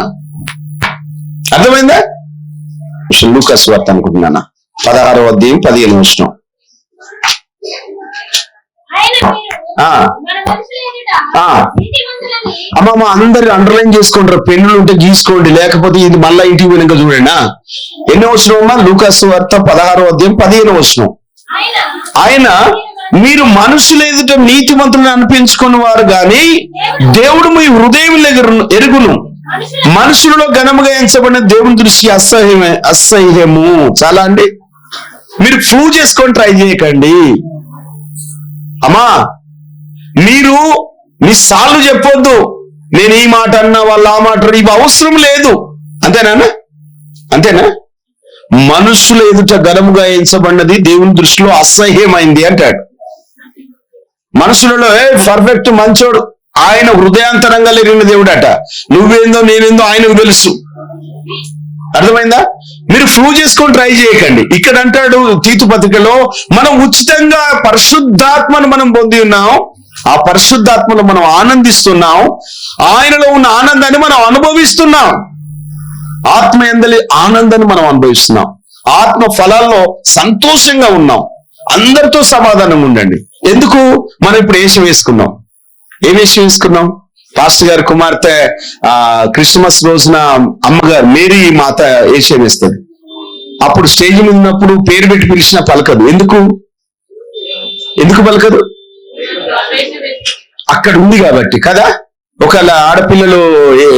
అర్థమైందా? లూకాసు వార్త అనుకుంటున్నానా 16వ అధ్యాయం 15వ వచనం. అమ్మమ్మ అందరు అండర్లైన్ చేసుకుంటారు. పెన్నులు ఉంటే గీసుకోండి, లేకపోతే ఇది మళ్ళా ఇంటికి వెనుక చూడండి. ఎన్నో వచనం అమ్మా? లూకాసు వార్త 16వ అధ్యాయం 15వ వచనం. ఆయన మీరు మనుషులు ఎదుట నీతిమంతులను అనిపించుకున్న వారు గాని దేవుడు మీ హృదయం ఎరుగును. మనుషులలో ఘనముగా ఎంచబడిన దేవుని దృష్టికి అసహ్యము. చాలా అండి. మీరు ప్రూవ్ చేసుకొని ట్రై చేయకండి అమ్మా. మీరు మీ సార్లు చెప్పొద్దు, నేను ఈ మాట అన్నా వాళ్ళు ఆ మాట, ఇవి అవసరం లేదు. అంతేనా? మనుషుల ఎదుట ఘనముగా ఎంచబడినది దేవుని దృష్టిలో అసహ్యమైంది అంటాడు. మనుషులలో పర్ఫెక్ట్ మంచోడు, ఆయన హృదయాంతరంగా ఎరిగిన దేవుడు అట. నువ్వేందో నేనేందో ఆయనకు తెలుసు. అర్థమైందా? మీరు ప్రూవ్ చేసుకొని ట్రై చేయకండి. ఇక్కడ అంటాడు తీతు పత్రికలో, మనం ఉచితంగా పరిశుద్ధాత్మను మనం పొంది ఉన్నాం. ఆ పరిశుద్ధాత్మలో మనం ఆనందిస్తున్నాం. ఆయనలో ఉన్న ఆనందాన్ని మనం అనుభవిస్తున్నాం. ఆత్మ యందలి ఆనందాన్ని మనం అనుభవిస్తున్నాం. ఆత్మ ఫలాల్లో సంతోషంగా ఉన్నాం. అందరితో సమాధానంగా ఉండండి. ఎందుకు? మనం ఇప్పుడు వేషం వేసుకున్నాం. ఏం వేషం వేసుకున్నాం? పాస్టర్ గారి కుమార్తె క్రిస్మస్ రోజున అమ్మగారు మేరీ మాత వేషం వేస్తుంది. అప్పుడు స్టేజ్ మీద ఉన్నప్పుడు పేరు పెట్టి పిలిచినా పలకదు. ఎందుకు పలకదు? అక్కడ ఉంది కాబట్టి కదా. ఒకవేళ ఆడపిల్లలు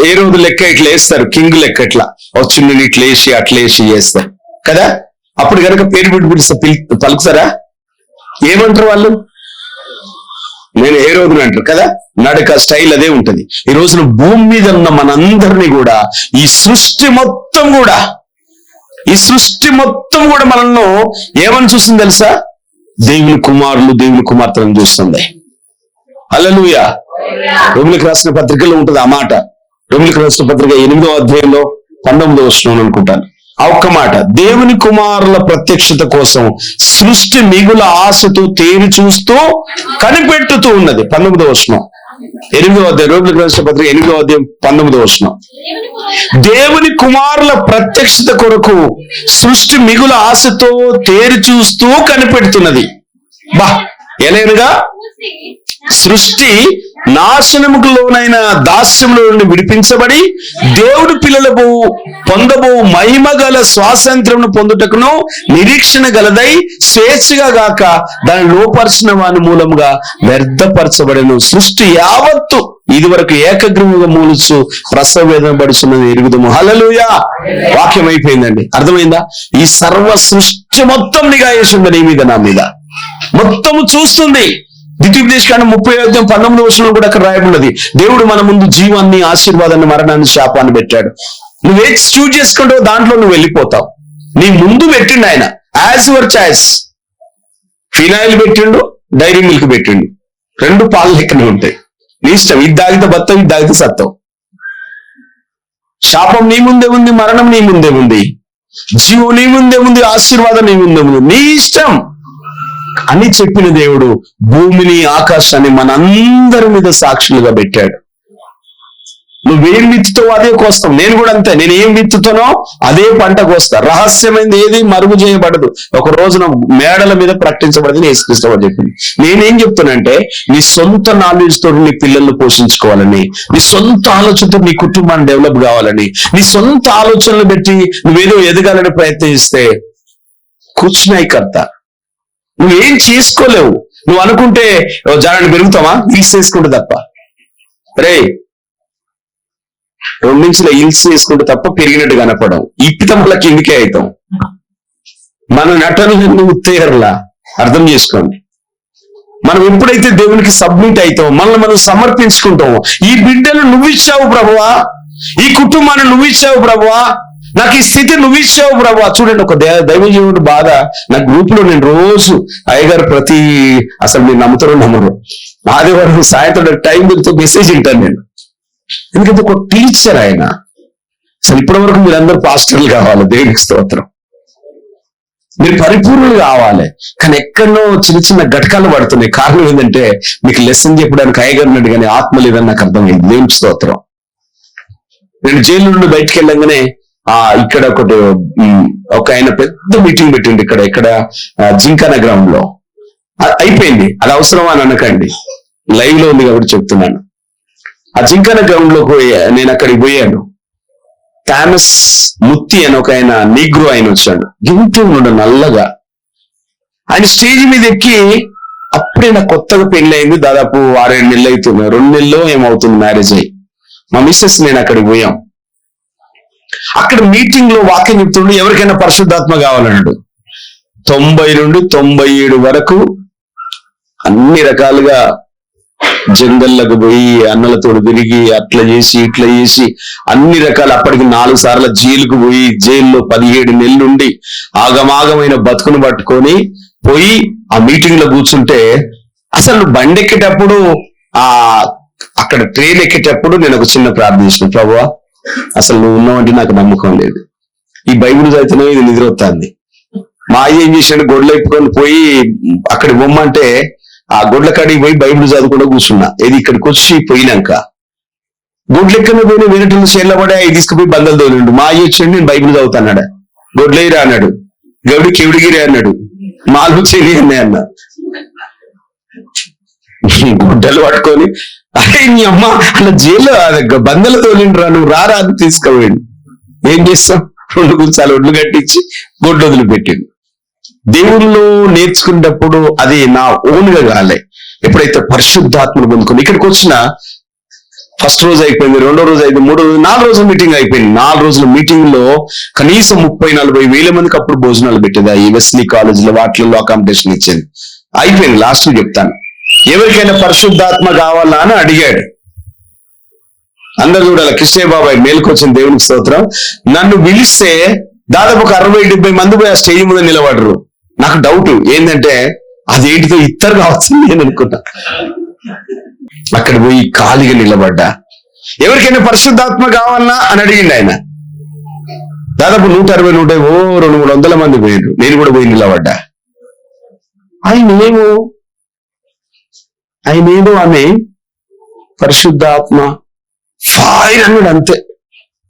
ఏ రోజు లెక్క ఇట్లా వేస్తారు, కింగ్ లెక్క ఇట్లా చిన్న ఇట్లా వేసి అట్లా వేసి చేస్తారు కదా. అప్పుడు కనుక పేరు పెట్టి పిలిస్తే పలుకుతారా? ఏమంటారు వాళ్ళు? నేను ఏ రోజున అంటారు కదా. నడక స్టైల్ అదే ఉంటది. ఈ రోజున భూమి మీద ఉన్న మనందరినీ కూడా ఈ సృష్టి మొత్తం కూడా మనల్ని ఏమని చూస్తుంది తెలుసా? దేవుని కుమారులు దేవుని కుమార్తెలను చూస్తుంది. హల్లెలూయా. రోమీయులకు రాసిన పత్రికలో ఉంటుంది ఆ మాట. రోమీయులకు రాసిన పత్రిక 8వ అధ్యాయంలో 19వ వచనం అనుకుంటాను. ఆ ఒక్క మాట, దేవుని కుమారుల ప్రత్యక్షత కోసం సృష్టి మిగుల ఆశతో తేరి చూస్తూ కనిపెట్టుతూ ఉన్నది. 19వ వచనం 8వ అధ్యాయం రోమీయులకు రాసిన పత్రిక 8వ అధ్యాయం 19వ వచనం. దేవుని కుమారుల ప్రత్యక్షత కొరకు సృష్టి మిగుల ఆశతో తేరి చూస్తూ కనిపెడుతున్నది. ఎలాగా సృష్టి నాశనముకు లోనైన దాస్యములో నుండి విడిపించబడి దేవుడు పిల్లలకు పొందబో మహిమ గల స్వాతంత్రమును పొందుటకును నిరీక్షణ గలదై స్వేచ్ఛగా గాక దాన్ని లోపరిచిన వాని మూలంగా వ్యర్థపరచబడను. సృష్టి ఇది వరకు ఏకగ్రీవంగా మూలుచు ప్రసవ వేదన పడుచున్నది ఎరుగుదము. హల్లెలూయా. వాక్యం అయిపోయిందండి. అర్థమైందా? ఈ సర్వ సృష్టి మొత్తం నిఘా వేసి ఉంది నీ మీద, నా మీద మొత్తం చూస్తుంది. ద్వితీయోపదేశకాండం 30:19 కూడా అక్కడ రాయబడినది. దేవుడు మన ముందు జీవాన్ని, ఆశీర్వాదాన్ని, మరణాన్ని, శాపాన్ని పెట్టాడు. నువ్వేం చూజ్ చేసుకుంటావు దాంట్లో నువ్వు వెళ్ళిపోతావు. నీ ముందు పెట్టిండు ఆయన, యాజ్ యువర్ చాయిస్. ఫినాయిల్ పెట్టిండు, డైరీ మిల్క్ పెట్టిండు, రెండు పాలు లెక్కనే ఉంటాయి. నీ ఇష్టం. ఇది తాగితే బతావు, ఇది తాగితే సత్తావు. శాపం నీ ముందే ఉంది, మరణం నీ ముందే ఉంది, జీవం నీ ముందే ఉంది, ఆశీర్వాదం నీ ముందే ఉంది. నీ ఇష్టం అని చెప్పిన దేవుడు భూమిని, ఆకాశాన్ని మనందరి మీద సాక్షులుగా పెట్టాడు. నువ్వేం విత్తుతావో అదే కోస్తాం. నేను కూడా అంతే. నేను ఏం విత్తుతానో అదే పంట కోస్తా. రహస్యమైనది ఏది మరుగు చేయబడదు. ఒక రోజున మేడల మీద ప్రకటించబడదని యేసుక్రీస్తు చెప్పింది. నేనేం చెప్తానంటే, నీ సొంత నాలెడ్జ్ తోటి నీ పిల్లల్ని పోషించుకోవాలని, నీ సొంత ఆలోచనతో నీ కుటుంబాన్ని డెవలప్ కావాలని, నీ సొంత ఆలోచనలు పెట్టి నువ్వేదో ఎదగాలని ప్రయత్నిస్తే కూర్చున్నాయి కర్త. నువ్వేం చేసుకోలేవు. నువ్వు అనుకుంటే జాడని పెరుగుతావా? హిల్స్ వేసుకుంటే తప్ప. రే, 2 ఇంచుల హిల్స్ వేసుకుంటే తప్ప పెరిగినట్టు కనపడం. ఇప్పితం వల్ల కిందికే అవుతాం. మన నటనలన్నీ ఉత్తేరలా. అర్థం చేసుకోండి. మనం ఎప్పుడైతే దేవునికి సబ్మిట్ అవుతామో, మనల్ని మనం సమర్పించుకుంటామో, ఈ బిడ్డలు నువ్విచ్చావు ప్రభువా, ఈ కుటుంబాన్ని నువ్విచ్చావు ప్రభువా, నాకు ఈ స్థితి నువ్విచ్చావు ప్రభువా. చూడండి, ఒక దైవజీవుడు బాధ. నా గ్రూప్ లో నేను రోజు అయ్యగారు అసలు మీరు నమ్ముతారో నమ్మరు, ఆదివారం సాయంత్రం టైం దొరికితే మెసేజ్ వింటాను నేను. ఎందుకంటే ఒక టీచర్ ఆయన. అసలు ఇప్పటి వరకు మీరందరూ పాస్టర్లు కావాలి, దేవునికి స్తోత్రం. మీరు పరిపూర్ణులు కావాలి. కానీ ఎక్కడో చిన్న చిన్న ఘటకాలు పడుతున్నాయి. కారణం ఏంటంటే, మీకు లెసన్ చెప్పడానికి అయ్యగారు కానీ ఆత్మ లేదని నాకు అర్థమైంది. దేవునికి స్తోత్రం. నేను జైలు నుండి బయటకు వెళ్ళంగానే ఇక్కడ ఒక ఆయన పెద్ద మీటింగ్ పెట్టిండు ఇక్కడ జింకానా గ్రౌండ్ లో. అయిపోయింది. అది అవసరమా అని అనకండి, లైవ్ లో ఉంది కాబట్టి చెప్తున్నాను. ఆ జింకానా గ్రౌండ్ లో నేను అక్కడికి పోయాను. థామస్ ముత్తి అని ఒక ఆయన నీగ్రో ఆయన వచ్చాడు. గింటూ ఉన్నాడు నల్లగా. ఆయన స్టేజ్ మీద ఎక్కి, అప్పుడే నాకు కొత్తగా పెళ్లి అయింది, దాదాపు 6-7 నెలలు అవుతుంది, 2 నెలల్లో ఏమవుతుంది మ్యారేజ్ అయ్యి. మా మిస్సెస్ నేను అక్కడికి పోయాం. అక్కడ మీటింగ్ లో వాక్యం చెప్తుండే, ఎవరికైనా పరిశుద్ధాత్మ కావాలన్నాడు. 90 నుండి 97 వరకు అన్ని రకాలుగా జంగల్లకు పోయి అన్నలతో తిరిగి అట్లా చేసి ఇట్లా చేసి అన్ని రకాల, అప్పటికి 4 సార్లు జైలుకు పోయి, జైల్లో 17 నెలలుండి ఆగమాగమైన బతుకును పట్టుకొని పోయి ఆ మీటింగ్ లో కూర్చుంటే, అసలు బండి ఎక్కేటప్పుడు అక్కడ ట్రైన్ ఎక్కేటప్పుడు నేను ఒక చిన్న ప్రార్థన చేసిన, ప్రభువా అసలు నువ్వు ఉన్నావంటే నాకు నమ్మకం లేదు, ఈ బైబిల్ చదివితేనే ఇది నిద్ర వస్తుంది. మా అయ్య ఏం చేశాడు, గొడ్లు ఎప్పుకొని పోయి అక్కడ బొమ్మంటే ఆ గొడ్ల కాడికి పోయి బైబిల్ చదువుకుండా కూర్చున్నా. ఇది ఇక్కడికి వచ్చి పోయినాక గొడ్లెక్కన పోయిన వేరేటలు చేర్లబడి అవి తీసుకుపోయి బందలు తోలిండు. మా అయ్య వచ్చాడు, నేను బైబిల్ చదువుతాన్నాడు. గొడ్లేరా అన్నాడు, గౌడి కెవిడిగిరి అన్నాడు, మాలు చెరి అన్నాయి అన్న. గుడ్డలు పట్టుకొని, అరే నీ అమ్మ అలా జైల్లో బందలు తోలిండ్రా, నువ్వు రారా అని తీసుకుపోయిండు. ఏం చేస్తాం, 2 గుంచాలు ఒడ్లు కట్టించి గొడ్లు వదిలిపెట్టిండు. దేవుళ్ళు నేర్చుకునేటప్పుడు అది నా ఓన్గా కాలే. ఎప్పుడైతే పరిశుద్ధాత్మను పొందుకుని ఇక్కడికి వచ్చిన ఫస్ట్ రోజు అయిపోయింది, 2వ రోజు అయిపోయింది, 3వ రోజు, 4 రోజుల మీటింగ్ అయిపోయింది. 4 రోజుల మీటింగ్ లో కనీసం 30-40 వేల మందికి అప్పుడు భోజనాలు పెట్టేది. ఈ వెస్లీ కాలేజీలో వాటిల్లో అకామిడేషన్ ఇచ్చింది. అయిపోయింది. లాస్ట్ చెప్తాను, ఎవరికైనా పరిశుద్ధాత్మ కావాలా అని అడిగాడు. అందరు చూడాలి, కృష్ణయ్య బాబాయ్ మేలుకొచ్చిన దేవునికి స్తోత్రం. నన్ను పిలిస్తే దాదాపు ఒక 60-70 మంది పోయి ఆ స్టేజ్ మీద నిలబడరు. నాకు డౌట్ ఏంటంటే, అదేంటితో ఇద్దరు కావచ్చు నేను అనుకున్నా. అక్కడ పోయి ఖాళీగా నిలబడ్డా. ఎవరికైనా పరిశుద్ధాత్మ కావాలన్నా అని అడిగిండు ఆయన. దాదాపు 160-200 మంది పోయారు. నేను కూడా పోయి నిలబడ్డా. ఆయనేదో ఆమె పరిశుద్ధాత్మ ఫైర్ అన్నాడు అంతే.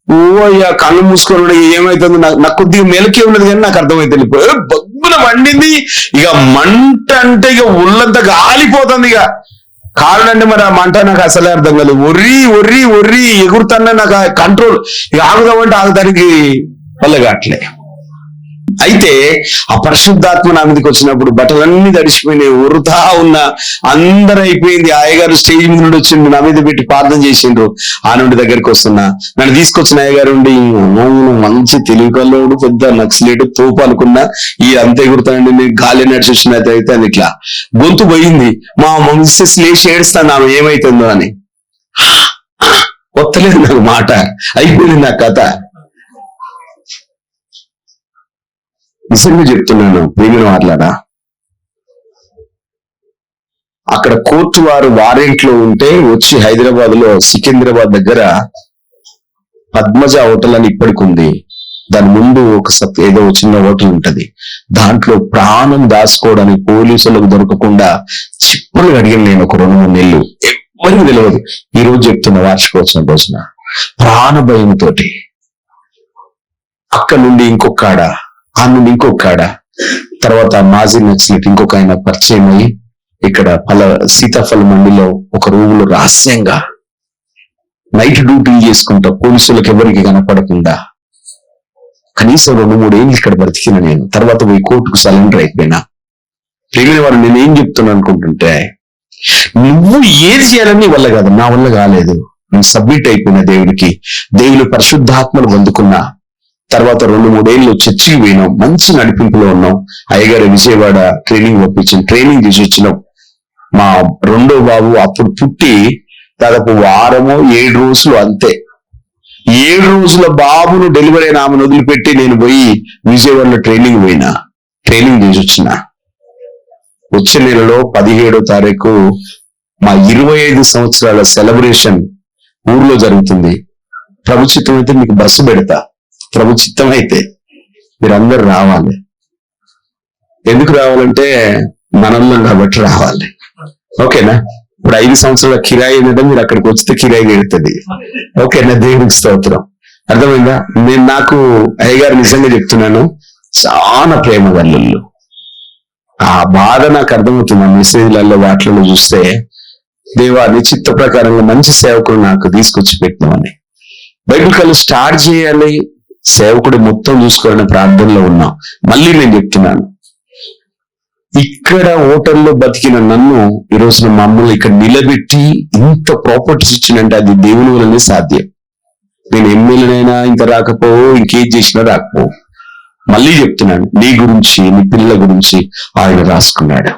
ఓ అయ్యా కళ్ళు మూసుకొని ఏమైతుందో నాకు కొద్దిగా మెలకే ఉన్నది కానీ నాకు అర్థమైతే బొగ్గున వండింది. ఇక మంట అంటే ఇక ఒళ్ళంతా గాలిపోతుంది. ఇక కాళ్ళంటే మరి ఆ మంట నాకు అసలే అర్థం కాదు. ఒర్రి ఎగురుతానే నాకు కంట్రోల్. ఇక ఆగుదామంటే ఆగుతానికి వల్ల కావట్లే. అయితే ఆ పరిశుద్ధాత్మ నా మీదకి వచ్చినప్పుడు బట్టలన్నీ తడిసిపోయినాయి, వృధా ఉన్న అందరూ అయిపోయింది. అయ్యగారు స్టేజ్ మీద నుండి వచ్చిండు, నా మీద పెట్టి ప్రార్థన చేసిండ్రు. ఆ నుండి దగ్గరికి వస్తున్నా, నన్ను తీసుకొచ్చిన అయ్యగారు ఉండి మంచి తెలివికల్లోడు, పెద్ద నక్సలేటు తోపు అనుకున్నా. ఈ అంతే గుర్తాండి, నేను గాలి నడిచి వచ్చిన అయితే అని ఇట్లా గొంతు పోయింది. మా మిస్సెస్ లేచి ఏడుస్తాను, ఆమె ఏమైతుందో అని. కొత్తలేదు నాకు మాట, అయిపోయింది నా కథ. నిజంగా చెప్తున్నాను ప్రియమైన వాళ్ళారా, అక్కడ కోర్టు వారు వారెంట్లో ఉంటే వచ్చి హైదరాబాద్ లో సికింద్రాబాద్ దగ్గర పద్మజ హోటల్ అని ఇప్పటికి ఉంది. దాని ముందు ఒక ఏదో చిన్న హోటల్ ఉంటది. దాంట్లో ప్రాణం దాచుకోవడానికి పోలీసులకు దొరకకుండా చిప్పలు అడిగాను నేను ఒక 2-3 నెలలు. ఎవరికి తెలియదు. ఈ రోజు చెప్తున్న వార్షికోత్సవం రోజున ప్రాణ భయంతో అక్కడ నుండి ఇంకొక ఆ నుండి ఇంకొక తర్వాత మాజీ నక్సలైట్ ఇంకొక ఆయన పరిచయం అయ్యి ఇక్కడ సీతాఫల మండిలో ఒక రూమ్ లో రహస్యంగా నైట్ డ్యూటీలు చేసుకుంటా, పోలీసులకు ఎవరికి కనపడకుండా కనీసం 2-3 ఏళ్ళు ఇక్కడ బ్రతికిన నేను. తర్వాత పోయి కోర్టుకు సరెండర్ అయిపోయినా. ప్రియమైన వారు, నేనేం చెప్తున్నా అనుకుంటుంటే, నువ్వు ఏది చేయాలని వల్ల కాదు, నా వల్ల కాలేదు. నేను సబ్మిట్ అయిపోయిన దేవుడికి, దేవుని పరిశుద్ధాత్మను పొందుకున్నా. తర్వాత 2-3 ఏళ్ళు చర్చికి పోయినాం, మంచి నడిపింపులో ఉన్నాం. అయ్యగారు విజయవాడ ట్రైనింగ్ పంపించాం, ట్రైనింగ్ చేసి వచ్చినాం. మా రెండో బాబు అప్పుడు పుట్టి దాదాపు 6-7 రోజులు అంతే. 7 రోజుల బాబును డెలివరీ అయిన ఆమెను వదిలిపెట్టి నేను పోయి విజయవాడలో ట్రైనింగ్ చేసి వచ్చిన. వచ్చే నెలలో 17వ తారీఖు మా 25 సంవత్సరాల సెలబ్రేషన్ ఊర్లో జరుగుతుంది. ప్రభు చిత్తం అయితే మీకు బస్సు పెడతా, ప్రభు చిత్తం అయితే మీరందరూ రావాలి. ఎందుకు రావాలంటే మనల్ని కాబట్టి రావాలి, ఓకేనా? ఇప్పుడు 5 సంవత్సరాల కిరాయి ఏంటంటే మీరు అక్కడికి వచ్చితే కిరాయి పెడుతుంది, ఓకేనా? దేవునికి స్తోత్రం. అర్థమైందా? నాకు అయ్యగారు నిజంగా చెప్తున్నాను, చాలా ప్రేమ గల్లుళ్ళు. ఆ బాధ నాకు అర్థమవుతుంది. ఆ మెసేజ్లలో వాటిలో చూస్తే, దేవా నీ చిత్త ప్రకారంగా మంచి సేవకుడు నాకు తీసుకొచ్చి పెట్టినామని. బైబిల్ కళ్ళు స్టార్ట్ చేయాలి, సేవకుడు మొత్తం చూసుకోవాలని ప్రార్థనలో ఉన్నాం. మళ్ళీ నేను చెప్తున్నాను, ఇక్కడ హోటల్లో బతికిన నన్ను ఈ రోజున మమ్మల్ని ఇక్కడ నిలబెట్టి ఇంత ప్రాపర్టీస్ ఇచ్చిందంటే అది దేవుని వల్లనే సాధ్యం. నేను ఎమ్మెల్యేనైనా ఇంత రాకపో, ఇంకేం చేసినా రాకపో. మళ్ళీ చెప్తున్నాను, నీ గురించి నీ పిల్లల గురించి ఆయన రాసుకున్నాడు.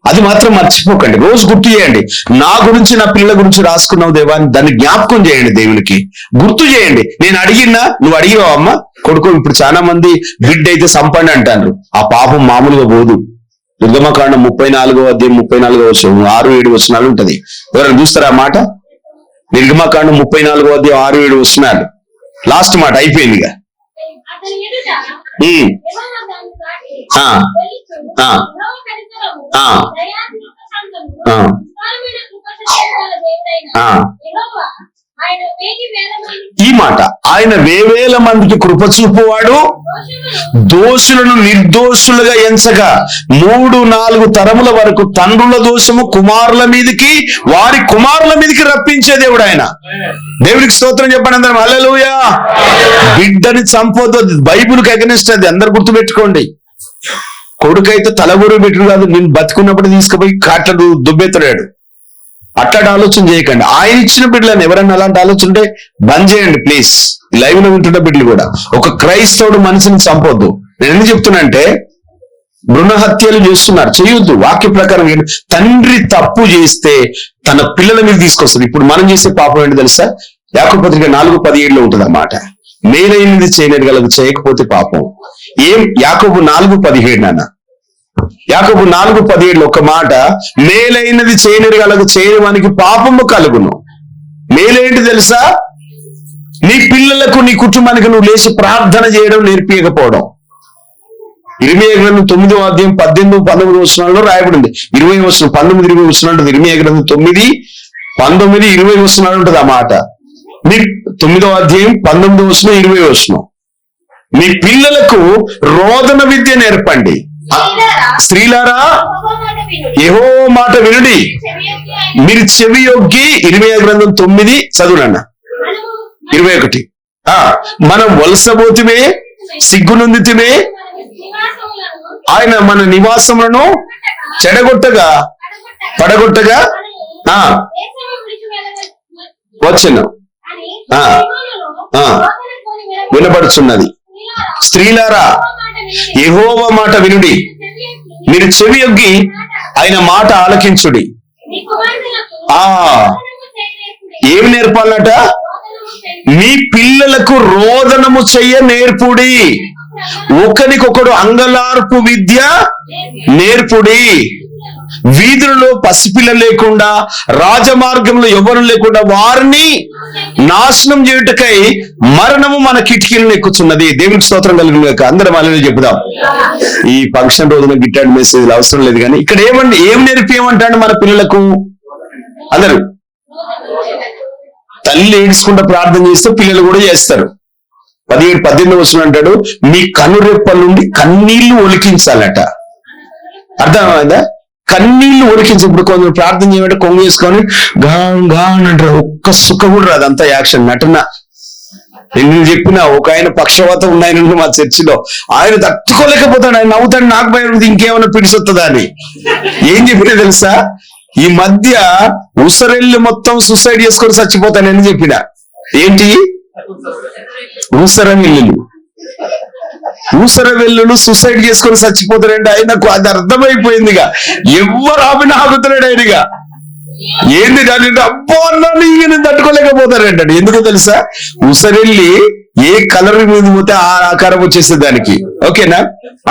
అది మాత్రం మర్చిపోకండి, రోజు గుర్తు చేయండి. నా గురించి నా పిల్లల గురించి రాసుకున్నావు దేవా అని దాన్ని జ్ఞాపకం చేయండి, దేవునికి గుర్తు చేయండి. నేను అడిగినా నువ్వు అడిగావు అమ్మ కొడుకు. ఇప్పుడు చాలా మంది బిడ్డ అయితే సంపండి అంటారు. ఆ పాపం మామూలుగా పోదు. నిర్గమకాండం 34వ అధ్యాయం 34వ వచనం 6-7 వచనాలు ఉంటది. ఎవరైనా చూస్తారా ఆ మాట? నిర్గమకాండం 34వ అధ్యాయం 6-7 వచనాలు లాస్ట్ మాట అయిపోయిందిగా. ఈ మాట, ఆయన 1000 మందికి కృప చూపువాడు, దోషులను నిర్దోషులుగా ఎంచగా 3-4 తరముల వరకు తండ్రుల దోషము కుమారుల మీదకి వారి కుమారుల మీదకి రప్పించే దేవుడు ఆయన. దేవుడికి స్తోత్రం చెప్పండి అందరం హల్లెలూయా. బిడ్డని చంపొద్దు, బైబిల్కి అగెనిస్ట్ అది, అందరు గుర్తుపెట్టుకోండి. కొడుకైతే తలగూరు బిడ్డడు కాదు, నేను బతుకున్నప్పుడు తీసుకుపోయి కాట్ల దుబ్బెత్తడాడు. అట్లాంటి ఆలోచన చేయకండి. ఆయన ఇచ్చిన బిడ్డలను ఎవరైనా అలాంటి ఆలోచన ఉంటే బంద్ చేయండి ప్లీజ్. లైవ్ లో వింటున్న బిడ్డలు కూడా, ఒక క్రైస్తవుడు మనిషిని చంపొద్దు. నేను ఎందుకు చెప్తున్నా, భ్రూణ హత్యలు చేస్తున్నారు, చేయొద్దు. వాక్య ప్రకారం తండ్రి తప్పు చేస్తే తన పిల్లల మీద తీసుకొస్తుంది. ఇప్పుడు మనం చేసే పాపం ఏంటి తెలుసా? యాకోబు పత్రిక 4:17 ఉంటుంది అన్నమాట. మేలైనది చేయగలదు, చేయకపోతే పాపం. యాకోబు 4:17 నాన్న. యాకోబు 4:17 ఒక మాట, మేలైనది చేయగలదు, చేయడానికి పాపము కలుగును. మేలేంటి తెలుసా? నీ పిల్లలకు నీ కుటుంబానికి నువ్వు లేచి ప్రార్థన చేయడం నేర్పించకపోవడం. ఇర్మియా గ్రంథం 9వ అధ్యాయం 18-19 వచనాల్లో రాయబడింది. 20 వచనం 19-20 వచనాలు ఉంటుంది. ఇర్మియా గ్రంథం 9:19-20 వచనాలు ఉంటుంది ఆ మాట. మీ 9వ అధ్యాయం 19 వచనం 20 వచనం. మీ పిల్లలకు రోదన విద్య నేర్పండి. స్త్రీలారా యెహోవా మాట వినుడి, మీరు చెవి యొగ్గి. ఇర్మియా గ్రంథం 9 చదువునన్న 21. మనం వలసబోతుమే, సిగ్గునొందితిమే, ఆయన మన నివాసములను పడగొట్టగా వచ్చెను వినబడుచున్నది. స్త్రీలారా, యెహోవా మాట వినుడి, మీరు చెవి యొగ్గి ఆయన మాట ఆలకించుడి. ఏమి నేర్పాలట? మీ పిల్లలకు రోదనము చెయ్య నేర్పుడి, ఒకరికొకడు అంగలార్పు విద్య నేర్పుడి. వీధులలో పసిపిల్లలు లేకుండా, రాజమార్గంలో ఎవరు లేకుండా వారిని నాశనం చేయుటకై మరణము మన కిటికీలను ఎక్కుతున్నది. దేవునికి స్తోత్రం కలుగును గాక. అందరం అలా చెప్దాం. ఈ ఫంక్షన్ రోజున గిట్టాడు మెసేజ్ అవసరం లేదు, కానీ ఇక్కడ ఏం నేర్పియమంటాడు మన పిల్లలకు? అందరూ తల్లి ఏడ్చుకుంటూ ప్రార్థన చేస్తే పిల్లలు కూడా చేస్తారు. 17-18 వచనం అంటాడు, మీ కనురెప్పల నుండి కన్నీళ్లు ఒలికించాలట. అర్థమైందా? కన్నీళ్లు ఒలికించి. ఇప్పుడు కొంచెం ప్రార్థన చేయమంటే కొంగు వేసుకొని గాన్ అంటారు, ఒక్క సుఖ కూడా రాదు, అంతా యాక్షన్ నటన. నేను చెప్పిన ఒక ఆయన పక్షవాతం ఉన్నాయన మా చర్చిలో, ఆయన తట్టుకోలేకపోతాడు, ఆయన నవ్వుతాడు, నాకు భయం ఇంకేమైనా పిడిసొస్తుందా అని. ఏం చెప్పినా తెలుసా? ఈ మధ్య ఉసరెల్లు మొత్తం సూసైడ్ చేసుకొని చచ్చిపోతానని చెప్పిన. ఏంటి ఊసర వెల్లులు సూసైడ్ చేసుకొని చచ్చిపోతాడంటే ఆయనకు అది అర్థమైపోయిందిగా. ఎవరు ఆగుతలేడు ఆయనగా. ఏంది దాని అబ్బో అన్నా నేను తట్టుకోలేకపోతాడంటాడు. ఎందుకో తెలుసా? ఉసరెల్లి ఏ కలర్ మీద పోతే ఆ ఆకారం వచ్చేస్తుంది దానికి. ఓకేనా?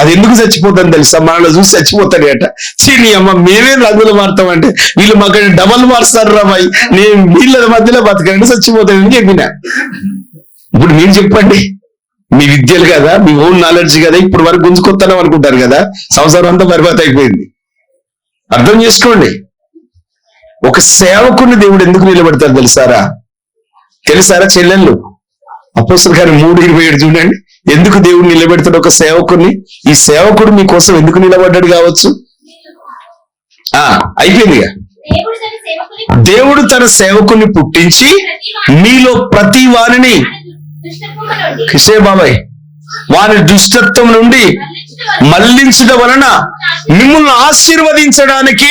అది ఎందుకు చచ్చిపోతాను తెలుసా? మనల్ని చూసి చచ్చిపోతాడు అట. చీని అమ్మ మేమే రంగులు మారుతామంటే వీళ్ళు మాకు డబల్ మారుస్తారు రాబాయి, నేను వీళ్ళ మధ్యలో బతకండి చచ్చిపోతాడని చెప్పిన. ఇప్పుడు మీరు చెప్పండి, మీ విద్యలు కదా, మీ ఓన్ నాలెడ్జ్ కదా, ఇప్పుడు వరకు గుంజుకొస్తాను అనుకుంటారు కదా, సంవత్సరం అంతా బర్బాద్ అయిపోయింది. అర్థం చేసుకోండి. ఒక సేవకుని దేవుడు ఎందుకు నిలబెడతారు తెలుసారా చెల్లెళ్ళు? అపోస్తలుల కార్యం 3:27 చూడండి. ఎందుకు దేవుడు నిలబెడతాడు ఒక సేవకుని? ఈ సేవకుడు మీకోసం ఎందుకు నిలబడ్డాడు కావచ్చు? అయిపోయిందిగా. దేవుడు తన సేవకుని పుట్టించి మీలో ప్రతి వారిని కిషే బాబాయ్ వారి దుష్టత్వం నుండి మళ్లించడం వలన మిమ్మల్ని ఆశీర్వదించడానికి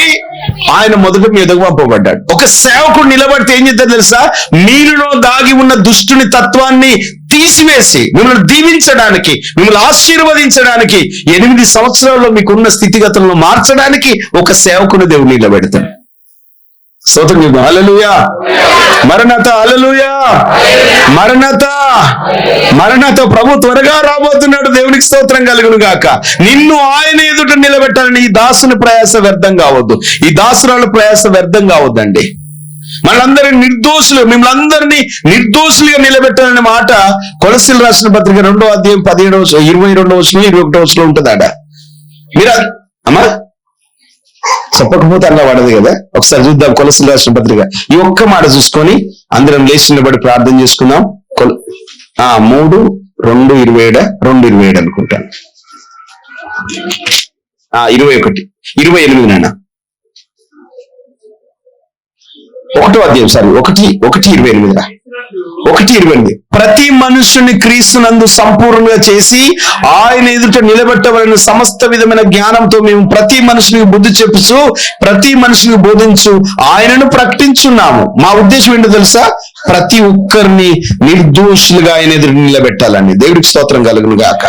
ఆయన మొదట మీ ఎదుగు పంపబడ్డాడు. ఒక సేవకుడు నిలబడితే ఏం చేద్దాం తెలుసా? మీలో దాగి ఉన్న దుష్టుని తత్వాన్ని తీసివేసి మిమ్మల్ని దీవించడానికి, మిమ్మల్ని ఆశీర్వదించడానికి, 8 సంవత్సరాల్లో మీకున్న స్థితిగతులను మార్చడానికి ఒక సేవకుని దేవుడు నిలబెడతాడు. స్తోత్రం చెప్తాం. హల్లెలూయా, మరణత, హల్లెలూయా, మరణత. ప్రభు త్వరగా రాబోతున్నాడు. దేవునికి స్తోత్రం కలుగును గాక. నిన్ను ఆయన ఎదుట నిలబెట్టాలని ఈ దాసుని ప్రయాస వ్యర్థం కావద్దు, ఈ దాసురాల ప్రయాస వ్యర్థం కావద్దండి. మనందరినీ మిమ్మల్ని అందరినీ నిర్దోషులుగా నిలబెట్టాలనే మాట కొలసీలు రాసిన పత్రిక 2వ అధ్యాయం 22వ వచనం 21వ వచనం ఉంటుందాడ. మీరు అమ్మా చెప్పకపోతే అలా పడదు కదా. ఒకసారి చూద్దాం కొలసీలు రాసిన పత్రిక. ఈ ఒక్క మాట చూసుకొని అందరం లేచి నిలబడి ప్రార్థన చేసుకుందాం. 3:2:27 అనుకుంటాను. 28 నాన్న 1వ అధ్యాయం 1:28 ప్రతి మనుషుని క్రీస్తునందు సంపూర్ణంగా చేసి ఆయన ఎదుట నిలబెట్టవలన సమస్త విధమైన జ్ఞానంతో మేము ప్రతి మనుషునికి బుద్ధి చెప్పుచు ప్రతి మనుషునికి బోధించు ఆయనను ప్రకటించున్నాము. మా ఉద్దేశం ఏంటో తెలుసా? ప్రతి ఒక్కరిని నిర్దోషులుగా ఆయన ఎదుట నిలబెట్టాలని. దేవుడికి స్తోత్రం కలుగును గాక.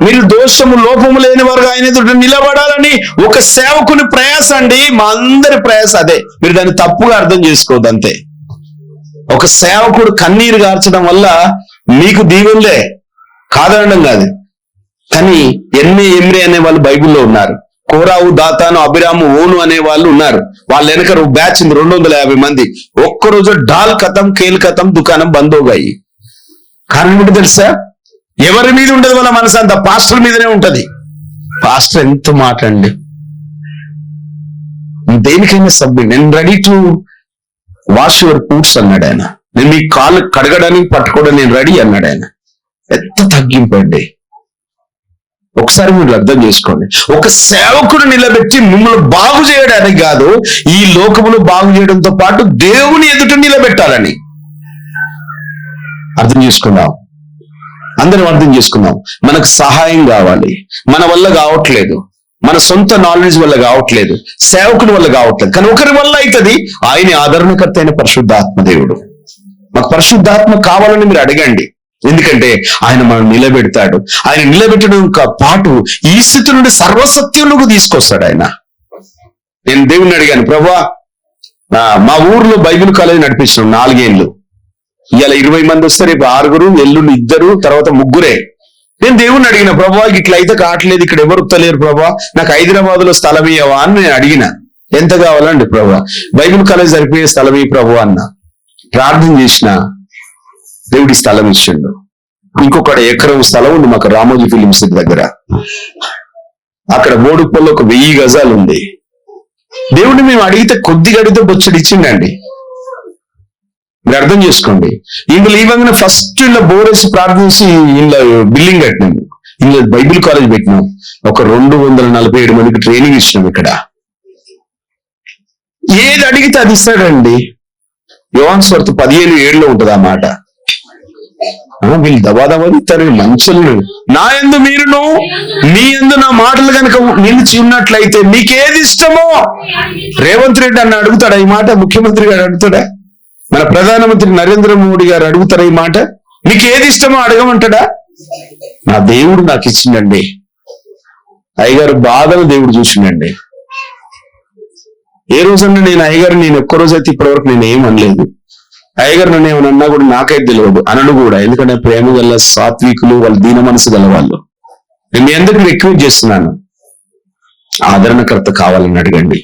మీరు దోషము లోపము లేని వారు ఆయన ఎదుట నిలబడాలని ఒక సేవకుని ప్రయాస అండి. మా అందరి ప్రయాస అదే. మీరు దాన్ని తప్పుగా అర్థం చేసుకోవద్దు అంతే. ఒక సేవకుడు కన్నీరు గార్చడం వల్ల మీకు దీవెనలే, కాదనడం కాదు. కానీ ఎమ్రే అనే వాళ్ళు బైబిల్లో ఉన్నారు. కోరావు, దాతాను, అభిరాము, ఓను అనే వాళ్ళు ఉన్నారు. వాళ్ళ వెనక బ్యాచ్ 250 మంది. ఒక్కరోజు డాల్ కథం, కేల్ కథం, దుకాణం బంద్ అవుగాయి. కారణం ఏంటి తెలుసా? ఎవరి మీద ఉండదు వాళ్ళ మనసు అంతా పాస్టర్ మీదనే ఉంటది. పాస్టర్ ఎంత మాట అండి, దేనికైనా సబ్మిట్. నేను ready to wash your boots అన్నాడు ఆయన. నేను మీ కాళ్ళు కడగడానికి పట్టుకోవడం నేను రెడీ అన్నాడు ఆయన. ఎంత తగ్గింపండి. ఒకసారి మీరు అర్థం చేసుకోండి. ఒక సేవకుడు నిలబెట్టి మిమ్మల్ని బాగు చేయడానికి కాదు, ఈ లోకమును బాగు చేయడంతో పాటు దేవుని ఎదుట నిలబెట్టాలని. అర్థం చేసుకుందాం, అందరం అర్థం చేసుకుందాం. మనకు సహాయం కావాలి, మన వల్ల కావట్లేదు, మన సొంత నాలెడ్జ్ వల్ల కావట్లేదు, సేవకుని వల్ల కావట్లేదు, కానీ ఒకరి వల్ల అవుతుంది. ఆయన ఆదరణకర్త అయిన పరిశుద్ధాత్మ దేవుడు. మాకు పరిశుద్ధాత్మ కావాలని మీరు అడగండి, ఎందుకంటే ఆయన మనం నిలబెడతాడు. ఆయన నిలబెట్టడం పాటు ఈ స్థితి నుండి సర్వసత్యంలోకి తీసుకొస్తాడు ఆయన. నేను దేవుణ్ణి అడిగాను, ప్రభా మా ఊర్లో బైబిల్ కాలేజ్ నడిపించినాం 4 ఏళ్ళు. ఇవాళ 20 మంది వస్తే రేపు 6, ఎల్లుండి 2, తర్వాత 3. నేను దేవుణ్ణి అడిగిన, ప్రభా ఇట్లా అయితే కావట్లేదు, ఇక్కడ ఎవరు ఉత్తలేరు ప్రభా, నాకు హైదరాబాద్ లో స్థలం ఇవ్వవా అని నేను అడిగిన. ఎంత కావాలండి ప్రభా, బైబిల్ కాలేజ్ సరిపోయే స్థలం ఈ ప్రభు అన్న. ప్రార్థన చేసిన, దేవుడి స్థలం ఇచ్చిండు. ఇంకొక ఎకరం స్థలం ఉంది మాకు రామోజీ ఫిలిం సిటీ దగ్గర. అక్కడ బోడుపల్లి ఒక 1000 గజాలు ఉంది. దేవుడిని మేము అడిగితే కొద్దిగా అడిగితే బొచ్చడి ఇచ్చిండండి. మీరు అర్థం చేసుకోండి. ఇందులో ఇవ్వగానే ఫస్ట్ ఇలా బోరేసి ప్రార్థించి ఇంట్లో బిల్డింగ్ కట్టినాము, ఇందులో బైబిల్ కాలేజ్ పెట్టినాం. ఒక 247 మందికి ట్రైనింగ్ ఇచ్చినాం. ఇక్కడ ఏది అడిగితే అది ఇస్తాడండి. యోహాను సువార్త 15:7 ఉంటుంది ఆ మాట. వీళ్ళు దబాదబాది ఇస్తారు మంచులు. నా యందు మీరును నీ యందు నా మాటలు కనుక నిలిచి ఉన్నట్లయితే మీకేది ఇష్టమో. రేవంత్ రెడ్డి అన్న అడుగుతాడా ఈ మాట? ముఖ్యమంత్రి గారు అడుగుతాడా? మన ప్రధానమంత్రి నరేంద్ర మోడీ గారు అడుగుతారా ఈ మాట? మీకు ఏది ఇష్టమో అడగమంటాడా? నా దేవుడు నాకు ఇచ్చిండండి. అయ్యగారు బాధలు దేవుడు చూసిండండి. ఏ రోజన్నా నేను ఒక్క రోజైతే ఇప్పటివరకు నేను ఏం అనలేదు. అయ్యగారు నన్ను ఏమన్నా కూడా నాకైతే తెలియదు, అనడు కూడా. ఎందుకంటే ప్రేమ గల సాత్వికులు, వాళ్ళు దీన మనసు గల వాళ్ళు. నేను మీ అందరికీ రిక్వెస్ట్ చేస్తున్నాను, ఆదరణకర్త కావాలని అడగండి.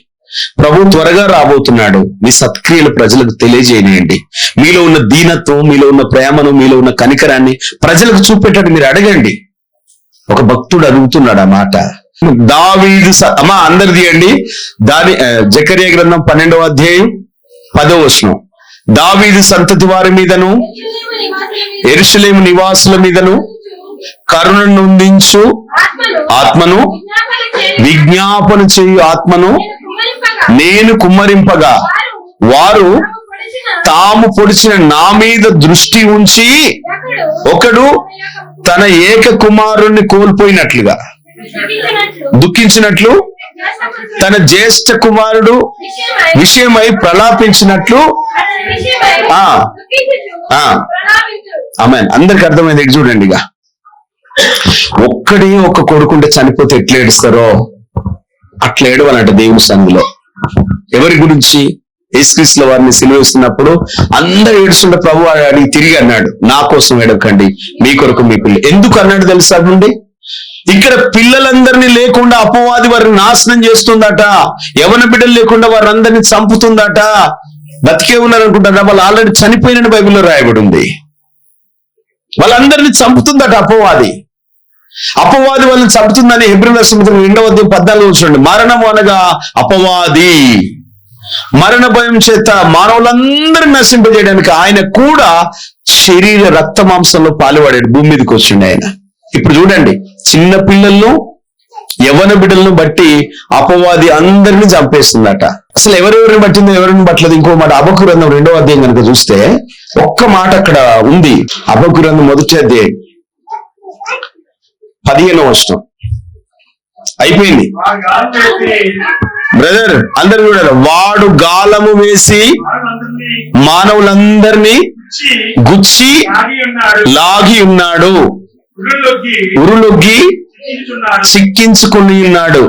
ప్రభు త్వరగా రాబోతున్నాడు. మీ సత్క్రియలు ప్రజలకు తెలియజేయండి. మీలో ఉన్న దీనత్వం, మీలో ఉన్న ప్రేమను, మీలో ఉన్న కనికరాన్ని ప్రజలకు చూపెట్టండి. మీరు అడగండి. ఒక భక్తుడు అడుగుతున్నాడు ఆ మాట. దావీదు అమ్మా అందరు తీయండి. జకరియా గ్రంథం 12వ అధ్యాయం 10వ వచనం. దావీదు సంతతి వారి మీదను యెరూషలేము నివాసుల మీదను కరుణ నొందించు ఆత్మను, విజ్ఞాపన చేయు ఆత్మను నేను కుమ్మరింపగా వారు తాము పొడిచిన నా మీద దృష్టి ఉంచి ఒకడు తన ఏక కుమారుణ్ణి కోల్పోయినట్లుగా దుఃఖించినట్లు, తన జ్యేష్ఠ కుమారుడు విషయమై ప్రలాపించినట్లు. ఆమెన్. అందరికి అర్థమైంది. చూడండి, ఇక ఒక్కడే ఒక కొడుకుంటే చనిపోతే ఎట్లా ఏడుస్తారో అట్లా ఏడవాలంట దేవుని సన్నిధిలో. ఎవరి గురించి? యేసుక్రీస్తు వారిని సిలువేస్తున్నప్పుడు అందరూ ఏడుస్తుంటే ప్రభు అడిగి తిరిగి అన్నాడు, నా కోసం ఏడవకండి, మీ కొరకు మీ పిల్లలు. ఎందుకు అన్నాడు తెలుసా అండి? ఇక్కడ పిల్లలందరినీ లేకుండా అపవాది వారిని నాశనం చేస్తుందట. యవన బిడ్డలు లేకుండా వారందరినీ చంపుతుందట. బతికే ఉన్నారనుకుంటారా? వాళ్ళు ఆల్రెడీ చనిపోయిన బైబిల్లో రాయబడి ఉంది. వాళ్ళందరినీ చంపుతుందట అపవాది. అపవాది వాళ్ళని చంపుతుందని హెబ్రీయుల రాసిన 2వ అధ్యాయం 14వ వచనం. మరణం అనగా అపవాది. మరణ భయం చేత మానవులందరినీ నశింపజేయడానికి ఆయన కూడా శరీర రక్త మాంసంలో పాలుపడాడు. భూమి మీదకి వచ్చిండు ఆయన. ఇప్పుడు చూడండి, చిన్న పిల్లలను, యవ్వన బిడ్డలను బట్టి అపవాది అందరినీ చంపేస్తుందట. అసలు ఎవరెవరిని పట్టిందో ఎవరిని పట్టలేదు. ఇంకో మాట హబక్కూ గ్రంథం 2వ అధ్యాయం కనుక చూస్తే ఒక్క మాట అక్కడ ఉంది. హబక్కూ గ్రంథం 1వ అధ్యాయం 15వ వచనం. అయిపోయింది బ్రదర్, అందరు చూడాలి. వాడు గాలము వేసి మానవులందరినీ గుచ్చి లాగి ఉన్నాడు, ఉరులొగ్గి సిక్కించుకుని ఉన్నాడు.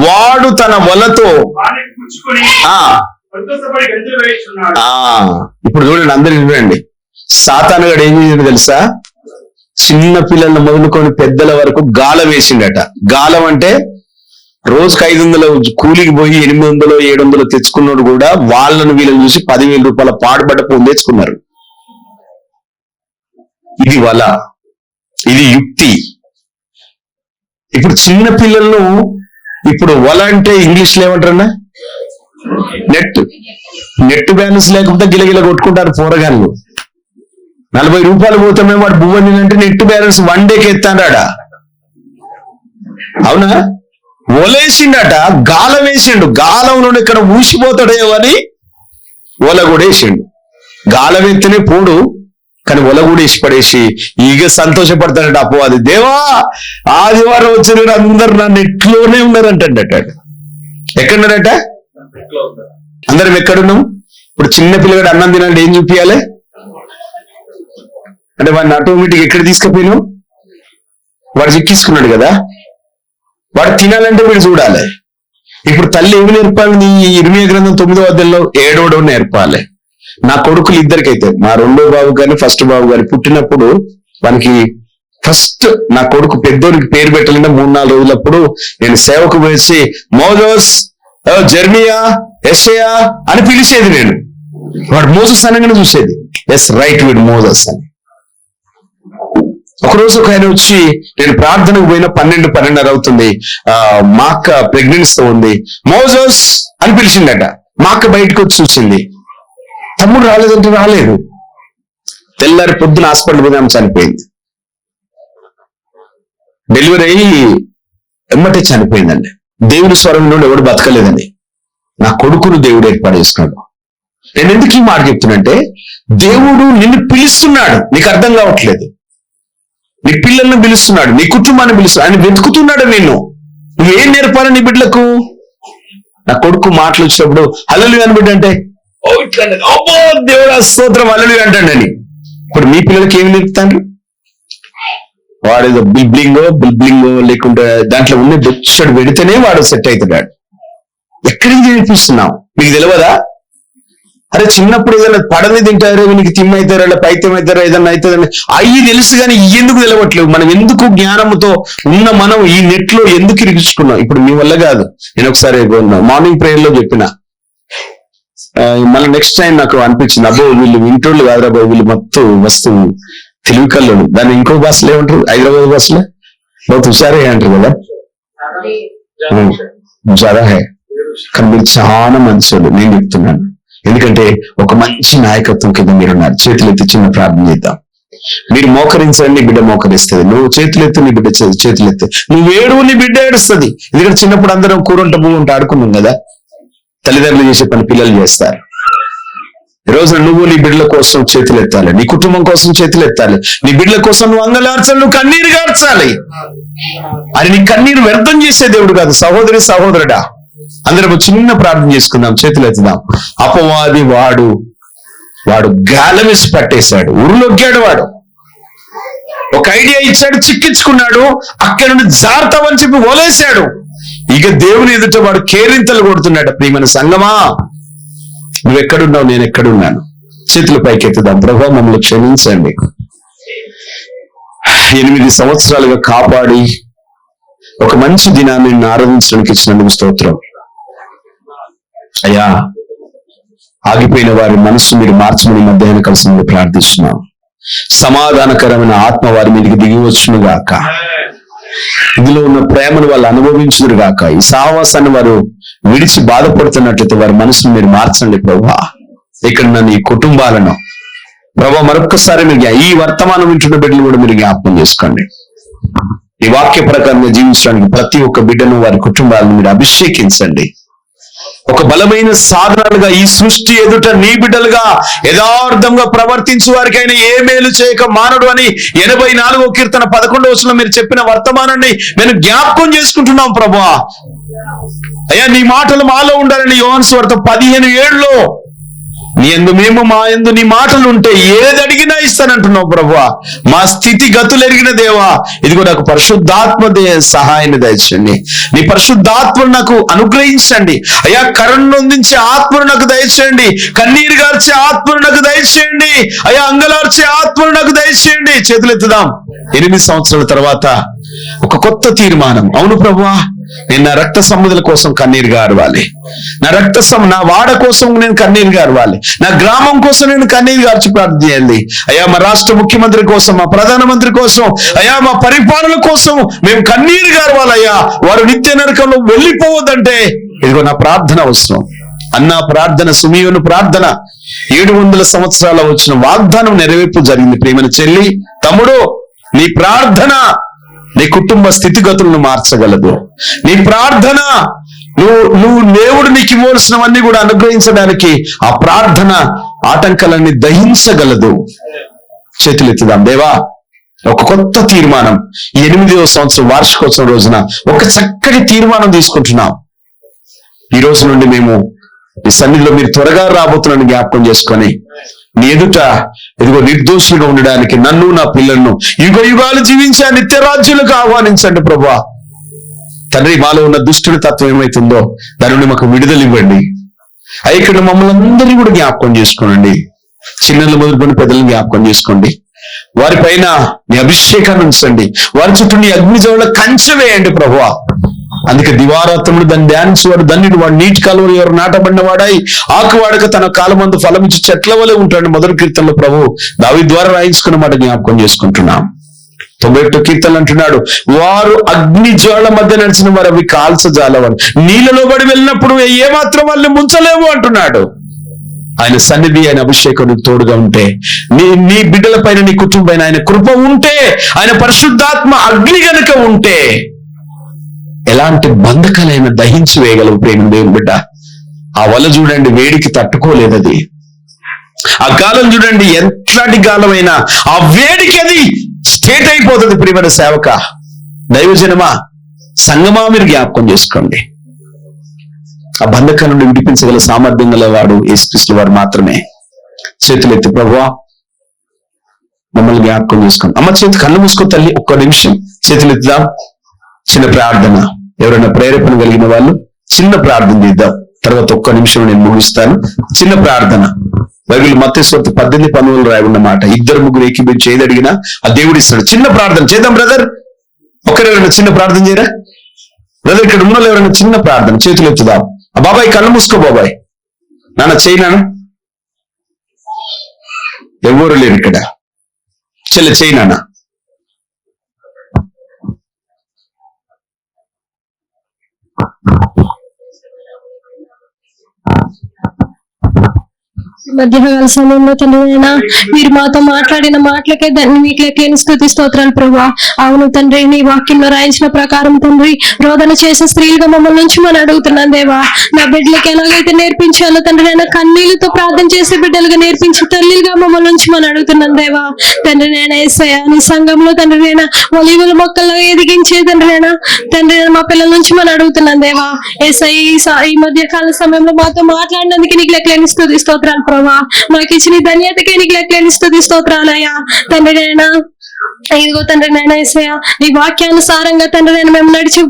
వాడు తన వలతో ఇప్పుడు చూడండి, అందరు చూడండి. సాతానుగాడు ఏం చేసిండు తెలుసా? చిన్న పిల్లలను మొదలుకొని పెద్దల వరకు గాలం వేసిండట. గాలం అంటే రోజుకి 500 కూలికి పోయి 800 700 తెచ్చుకున్నాడు కూడా వాళ్ళను వీళ్ళని చూసి 10,000 రూపాయల పాడుబడ్డ పొందేసుకున్నారు. ఇది వల, ఇది యుక్తి. ఇప్పుడు చిన్న పిల్లలను, ఇప్పుడు వల అంటే ఇంగ్లీష్ లో ఏమంటారన్నా? నెట్ బ్యాలెన్స్ లేకపోతే గిలగిల కొట్టుకుంటారు పోరగాళ్ళు. 40 రూపాయలు పోతామే వాడు బువ్వని అంటే నెట్ బ్యాలెన్స్ 1 డేకి ఎత్తాడా? అవునా? ఒలేసిండట, గాలం వేసిండు. గాలం నుండి ఇక్కడ ఊసిపోతాడేమో అని ఒల కూడా వేసిండు. గాలం ఎత్తినే పోడు, కానీ ఒల కూడా ఇష్టపడేసి ఇక సంతోషపడతాడట అపవాది. దేవా ఆదివారం వచ్చిన అందరు నా నెట్లోనే ఉన్నారంటాడట. ఎక్కడున్నారట? అందరం ఎక్కడున్నాం? ఇప్పుడు చిన్న పిల్లగాడు అన్నం తినాలంటే ఏం చూపించాలి అంటే వాడిని ఆటోమేటిక్ ఎక్కడ తీసుకుపోయినావు? వాడు చిక్కించుకున్నాడు కదా, వాడు తినాలంటే వీడు చూడాలి. ఇప్పుడు తల్లి ఏమి నేర్పాలి? నీ ఇర్మియా గ్రంథం 9వ అధ్యాయంలో 7వ నేర్పాలి. నా కొడుకులు ఇద్దరికైతే, మా రెండో బాబు గాని ఫస్ట్ బాబు గాని పుట్టినప్పుడు మనకి ఫస్ట్ నా కొడుకు పెద్దోడికి పేరు పెట్టాలంటే 3-4 రోజులప్పుడు నేను సేవకు వేసి మోజోస్, జెర్మియా, యెషయా అని పిలిచేది. నేను వాడు మోజస్ అనగానే చూసేది, ఎస్ రైట్ వీడు మోజస్ అని. ఒకరోజు ఒక ఆయన వచ్చి, నేను ప్రార్థనకు పోయిన 12-12:30 అవుతుంది, మా అక్క ప్రెగ్నెన్సీతో ఉంది, మోజస్ అని పిలిచిందట. మా అక్క బయటకు వచ్చి చూసింది, తమ్ముడు రాలేదంటే రాలేదు. తెల్లారి పొద్దున హాస్పిటల్ పోదాం, చనిపోయింది. డెలివరీ అయ్యి ఎమ్మటే చనిపోయిందండి. దేవుని స్వరం నుండి ఎవడు బతకలేదండి. నా కొడుకును దేవుడు ఏర్పాటు చేసుకున్నాడు. నేను ఎందుకు ఈ మాట చెప్తున్నంటే, దేవుడు నిన్ను పిలుస్తున్నాడు, నీకు అర్థం కావట్లేదు. నీ పిల్లల్ని పిలుస్తున్నాడు, నీ కుటుంబాన్ని పిలుస్తున్నాడు, ఆయన వెతుకుతున్నాడు నిన్ను. నువ్వేం నేర్పాలి నీ బిడ్డలకు? నా కొడుకు మాటలు వచ్చినప్పుడు హల్లెలూయా అని బిడ్డ అంటే దేవుడా స్తోత్రం హల్లెలూయా అంటాడని. ఇప్పుడు మీ పిల్లలకి ఏమి నేర్పుతాడు? వాడేదో బిల్బ్లింగో లేకుంటే దాంట్లో ఉన్న బొచ్చడు పెడితేనే వాడు సెట్ అవుతున్నాడు. ఎక్కడికి నేర్పిస్తున్నావు? మీకు తెలియదా? అరే చిన్నప్పుడు ఏదైనా పడని తింటారు, వీనికి తిమ్మవుతారు, అలా పైత్యం అవుతారు, ఏదన్నా అవుతుందని అయ్యి తెలుసు కానీ ఎందుకు తెలవట్లేవు? మనం ఎందుకు జ్ఞానంతో ఉన్న మనం ఈ నెట్ లో ఎందుకు ఇరిగించుకున్నాం? ఇప్పుడు మీ వల్ల కాదు. నేను ఒకసారి మార్నింగ్ ప్రేయర్ లో చెప్పిన, మళ్ళీ నెక్స్ట్ టైం నాకు అనిపించింది, అబ్బో వీళ్ళు ఇంటోళ్ళు కాదురా బాబు, వీళ్ళు మొత్తం వస్తువు తెలివి కల్లోడు. దాన్ని ఇంకో భాషలో ఏమంటారు? హైదరాబాద్ భాషలో బహుత్ హుషారే అంటారు కదా, జరా హై. కానీ మీరు చాలా మంచోళ్ళు, నేను చెప్తున్నాను. ఎందుకంటే ఒక మంచి నాయకత్వం కింద మీరున్నారు. చేతులెత్తి చిన్న ప్రార్థన చేద్దాం. మీరు మోకరించండి, బిడ్డ మోకరిస్తుంది. నువ్వు చేతులెత్తి, నీ బిడ్డ చేతులెత్తి. నువ్వు ఏడువు, నీ బిడ్డ ఏడుస్తుంది. ఎందుకంటే చిన్నప్పుడు అందరం కూరంట పువ్వుంట ఆడుకున్నాం కదా. తల్లిదండ్రులు చేసే పని పిల్లలు చేస్తారు. ఈ రోజున నువ్వు నీ బిడ్డల కోసం చేతులు ఎత్తాలి, నీ కుటుంబం కోసం చేతులు ఎత్తాలి, నీ బిడ్డల కోసం నువ్వు అంగలార్చాలి, నువ్వు కన్నీరు గార్చాలి. అని నీ కన్నీరు వ్యర్థం చేసే దేవుడు కాదు. సహోదరి సహోదరుడా, అందరం చిన్న ప్రార్థన చేసుకుందాం, చేతులు ఎత్తుదాం. అపవాది వాడు గాలం వేసి పట్టేశాడు, ఉరులొగ్గాడు. వాడు ఒక ఐడియా ఇచ్చాడు, చిక్కించుకున్నాడు, అక్కడి నుండి జాగ్రత్తమని చెప్పి వలేశాడు. ఇక దేవుని ఎదుట వాడు కేరింతలు కొడుతున్నాడు. ప్రియమైన సంగమా, నువ్వు ఎక్కడున్నావు, నేను ఎక్కడున్నాను? చేతుల పైకి ఎత్తుదాం. ప్రభువా మమ్మల్ని క్షమించండి. 8 సంవత్సరాలుగా కాపాడి ఒక మంచి దినాన్ని ఆరాధించడానికి ఇచ్చినందుకు స్తోత్రం అయ్యా. ఆగిపోయిన వారి మనసు మీరు మార్చమని మధ్యాహ్నం కలిసి ప్రార్థిస్తున్నాం. సమాధానకరమైన ఆత్మ వారి మీదకి దిగి వచ్చును గాక. ఇందులో ఉన్న ప్రేమను వాళ్ళు అనుభవించుదురు గాక. ఈ సహవాసాన్ని వారు విడిచి బాధపడుతున్నట్లయితే వారి మనసును మీరు మార్చండి ప్రభువా. ఇక్కడ నన్ను ఈ కుటుంబాలను ప్రభువా మరొక్కసారి మీరు ఈ వర్తమానం వింటున్న బిడ్డలు కూడా మీరు జ్ఞాపకం చేసుకోండి. ఈ వాక్య ప్రకారంగా జీవించడానికి ప్రతి ఒక్క బిడ్డను వారి కుటుంబాలను మీరు అభిషేకించండి. ఒక బలమైన సాధనాలుగా ఈ సృష్టి ఎదుట నీ బిడ్డలుగా యథార్థంగా ప్రవర్తించు వారికైనా ఏ మేలు చేయక మానడు అని 84వ కీర్తన 11వ వచనంలో మీరు చెప్పిన వర్తమానాన్ని మేము జ్ఞాపకం చేసుకుంటున్నాం ప్రభువా. అయ్యా నీ మాటలు మాలో ఉండాలని యోహాను సువార్త 15:7లో నీ యందు మేము మా యందు నీ మాటలు ఉంటే ఏది అడిగినా ఇస్తానంటున్నావు ప్రభువా. మా స్థితి గతులు ఎరిగిన దేవా, ఇదిగో నాకు పరిశుద్ధాత్మ సహాయాన్ని దయచేయండి. నీ పరిశుద్ధాత్మను నాకు అనుగ్రహించండి అయ్యా. కరుణ నొందించే ఆత్మను నాకు దయచేయండి. కన్నీరు గార్చే ఆత్మను నాకు దయచేయండి అయ్యా. అంగలార్చే ఆత్మను నాకు దయచేయండి. చేతులెత్తుదాం. 8 సంవత్సరాల తర్వాత ఒక కొత్త తీర్మానం. అవును ప్రభువా, నేను నా రక్త సంబంధుల కోసం కన్నీరు గారవాలి. నా వాడ కోసం నేను కన్నీరు గారవాలి. నా గ్రామం కోసం నేను కన్నీరు గార్చి ప్రార్థన చేయాలి అయ్యా. మా రాష్ట్ర ముఖ్యమంత్రి కోసం, మా ప్రధానమంత్రి కోసం అయ్యా, మా పరిపాలన కోసం మేము కన్నీరు గారవాలయ్యా. వారు నిత్య నరకంలో వెళ్ళిపోవద్దంటే ఇదిగో నా ప్రార్థన అవసరం. అన్న ప్రార్థన, సుమియోను ప్రార్థన 700 సంవత్సరాల వచ్చిన వాగ్దానం నెరవేర్పు జరిగింది. ప్రియమైన చెల్లి, తమ్ముడు, నీ ప్రార్థన నీ కుటుంబ స్థితిగతులను మార్చగలదు. నీ ప్రార్థన నువ్వు దేవుడు నీకు ఇవ్వాల్సినవన్నీ కూడా అనుగ్రహించడానికి ఆ ప్రార్థన ఆటంకాలన్నీ దహించగలదు. చేతులు ఎత్తుదాం. దేవా, ఒక కొత్త తీర్మానం ఈ 8వ సంవత్సరం వార్షికోత్సవం రోజున ఒక చక్కటి తీర్మానం తీసుకుంటున్నాం. ఈ రోజు నుండి మేము ఈ సన్నిధిలో మీరు త్వరగా రాబోతున్నాను జ్ఞాపకం చేసుకొని నీ ఎదుట ఇదిగో నిర్దోషులుగా ఉండడానికి నన్ను నా పిల్లలను యుగ యుగాలు జీవించే నిత్యరాజ్యులకు ఆహ్వానించండి ప్రభువా. తండ్రి, మాలో ఉన్న దుష్టుడి తత్వం ఏమైతుందో దాని నుండి మాకు విడుదల ఇవ్వండి. ఇక్కడ మమ్మల్ని అందరినీ కూడా జ్ఞాపకం చేసుకోనండి. చిన్నలు మొదలుకొని పెద్దలను జ్ఞాపకం చేసుకోండి. వారిపైన నీ అభిషేకాన్ని ఉంచండి. వారి చుట్టూ నీ అగ్నిజోళ్ళ కంచె వేయండి ప్రభువా. అందుకే దివారాత్రములు దాన్ని ధ్యానించేవాడు ధన్యుడు, వాడు నీటి కాలువలు ఎవరు నాటబడిన వాడై ఆకువాడక తన కాలమందు ఫలమిచ్చి చెట్ల వలె ఉంటాడు. మొదటి కీర్తనలో ప్రభు దావీదు ద్వారా రాయించుకున్న మాట జ్ఞాపకం చేసుకుంటున్నాం. 91 కీర్తనలు అంటున్నాడు, వారు అగ్ని జ్వాల మధ్య నడిచిన వారు అవి కాల్చజాలవని, నీళ్ళలో పడి వెళ్ళినప్పుడు ఏమాత్రం వాళ్ళని ముంచలేవు అంటున్నాడు. ఆయన సన్నిధి, ఆయన అభిషేకం తోడుగా ఉంటే, నీ బిడ్డల పైన, నీ కుటుంబం పైన ఆయన కృప ఉంటే, ఆయన పరిశుద్ధాత్మ అగ్ని గనుక ఉంటే ఎలాంటి బంధకాలైనా దహించి వేయగలవు ప్రేమ దేవుని బిడ్డ. ఆ వల చూడండి, వేడికి తట్టుకోలేదు అది. ఆ గాలం చూడండి, ఎంతటి గాలమైనా ఆ వేడికి అది స్టేట్ అయిపోతుంది. ప్రియమైన సేవక, దైవజనమా, సంగమా, మీరు జ్ఞాపకం చేసుకోండి. ఆ బంధకాల నుండి విడిపించగల సామర్థ్యం గల వాడు యేసుక్రీస్తు వారు మాత్రమే. చేతులు ఎత్తి ప్రభువా మమ్మల్ని జ్ఞాపకం చేసుకోండి. అమ్మ చేతి కళ్ళు మూసుకో తల్లి, ఒక్క నిమిషం చేతులు ఎత్తుదాం. చిన్న ప్రార్థన, ఎవరైనా ప్రేరేపణ కలిగిన వాళ్ళు చిన్న ప్రార్థన చేద్దాం. తర్వాత ఒక్క నిమిషం నేను ముగిస్తాను. చిన్న ప్రార్థన. బైబిల్ మత్తయి సువార్త 18:19 రాయబడిన మాట, 2-3 ఏకీభవించి ఏది అడిగినా ఆ దేవుడు ఇస్తాడు. చిన్న ప్రార్థన చేద్దాం బ్రదర్. ఒకరెవరైనా చిన్న ప్రార్థన చేయరా బ్రదర్? ఇక్కడ ఉన్న ఎవరైనా చిన్న ప్రార్థన చేతులు ఎత్తుదాం. ఆ బాబాయ్ కళ్ళు మూసుకో బాబాయ్. నాన్న చేయి నాన్న. ఎవరు లేరు ఇక్కడ. చెల్లె చేయి నాన్న. మధ్యాహ్న సమయంలో తండ్రి మీరు మాతో మాట్లాడిన మాటలకే వీటికి స్తుతి స్తోత్రాలు ప్రభా. అవును తండ్రి, నీ వాక్యంలో రాయించిన ప్రకారం తండ్రి రోదన చేసే స్త్రీలుగా మమ్మల్ని నుంచి మనం అడుగుతున్నాను దేవా. నా బిడ్డలకి ఎలాగైతే నేర్పించాలో తండ్రి నేను కన్నీళ్లతో ప్రార్థన చేసే బిడ్డలుగా నేర్పించి తల్లిగా మమ్మల్ని నుంచి మనం అడుగుతున్నాను దేవా. తండ్రి నేను యేసయ్యా నీ సంఘంలో తండ్రి నేను ఒలీవల మొక్కల్లో ఎదిగించే తండ్రి నేను మా పిల్లల నుంచి మనం అడుగుతున్నాను దేవా. యేసయ్య ఈ మధ్య కాల సమయంలో మాతో మాట్లాడినందుకు నీకు లెక్కలేని స్తుతి స్తోత్రాలు ప్రభా. మాకు ఇచ్చిన ధన్యతకే నీకు లెక్కలేని స్తుతి స్తోత్రాలయ్యా. తండ్రి నైనా ఇదిగో తండ్రి నైనా యేసయ్యా నీ వాక్యానుసారంగా తండ్రి నేను మేము నడిచి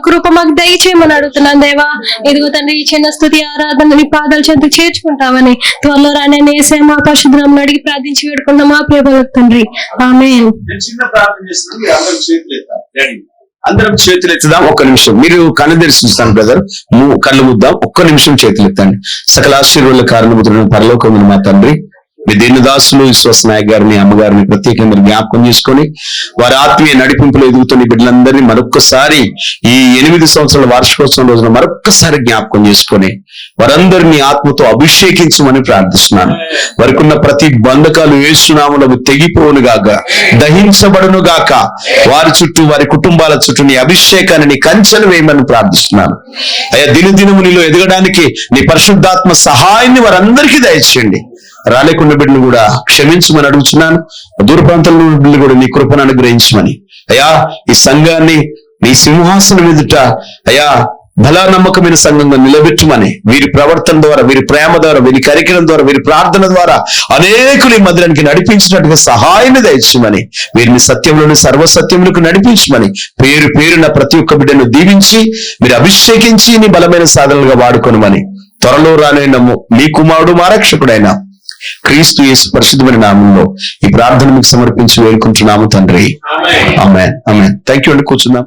కృప మాకు దయచేయమని అడుగుతున్నాను దేవా. ఇదిగో తండ్రి ఈ చిన్న స్తుతి ఆరాధన నీ పాదాల చెంతకు చేర్చుకుంటామని త్వరలో రానే యేసయ్య మా పరిశుద్ధనామమున అడిగి ప్రార్థించి వేడుకున్నాం మా ప్రియ తండ్రి, ఆమేన్. అందరం చేతులు ఎత్తుదాం. ఒక్క నిమిషం మీరు కళ్ళు తెరిచిస్తాను బ్రదర్, కళ్ళు ముద్దాం. ఒక్క నిమిషం చేతులు ఎత్తండి. సకల ఆశీర్వాదాల కారణముతున్న పరలోకమున మా తండ్రి, మీ దీనదాసులు విశ్వాస నాయక్ గారిని, అమ్మగారిని ప్రత్యేకంగా జ్ఞాపకం చేసుకొని వారి ఆత్మీయ నడిపింపులో ఎదుగుతున్న బిడ్డలందరినీ మరొక్కసారి ఈ 8 సంవత్సరాల వార్షికోత్సవం రోజున మరొక్కసారి జ్ఞాపకం చేసుకొని వారందరినీ ఆత్మతో అభిషేకించమని ప్రార్థిస్తున్నాను. వారికి ఉన్న ప్రతి బంధకాలు యేసు నామములో తెగిపోవును గాక, దహించబడును గాక. వారి చుట్టూ, వారి కుటుంబాల చుట్టూ నీ అభిషేకాన్ని, నీ కంచెను వేయమని ప్రార్థిస్తున్నాను. అయ్యా, దినదినము నీలో ఎదగడానికి నీ పరిశుద్ధాత్మ సహాయాన్ని వారందరికీ దయచేయండి. రాలేకున్న బిడ్డలు కూడా క్షమించమని అడుగుతున్నాను. దూర ప్రాంతంలో బిడ్డలు కూడా నీ కృపను అనుగ్రహించమని అయ్యా, ఈ సంఘాన్ని నీ సింహాసనం ఎదుట అయ్యా బలా నమ్మకమైన సంఘంగా నిలబెట్టమని, వీరి ప్రవర్తన ద్వారా, వీరి ప్రేమ ద్వారా, వీరి కరికరం ద్వారా, వీరి ప్రార్థన ద్వారా అనేకులు ఈ మందిరానికి నడిపించినట్టుగా సహాయాన్ని దయచేయమని, వీరిని సత్యంలోని సర్వసత్యములకు నడిపించమని, పేరు పేరున ప్రతి ఒక్క బిడ్డను దీవించి మీరు అభిషేకించి నీ బలమైన సాధనలుగా వాడుకొనమని, త్వరలో రానైన నీ కుమారుడు మా రక్షకుడైన క్రీస్తు యేసు పరిశుద్ధమైన నామంలో ఈ ప్రార్థన మీకు సమర్పించి వేడుకుంటున్నాము తండ్రి, ఆమేన్. ఆమేన్. థాంక్యూ అండి. కూర్చుందాం.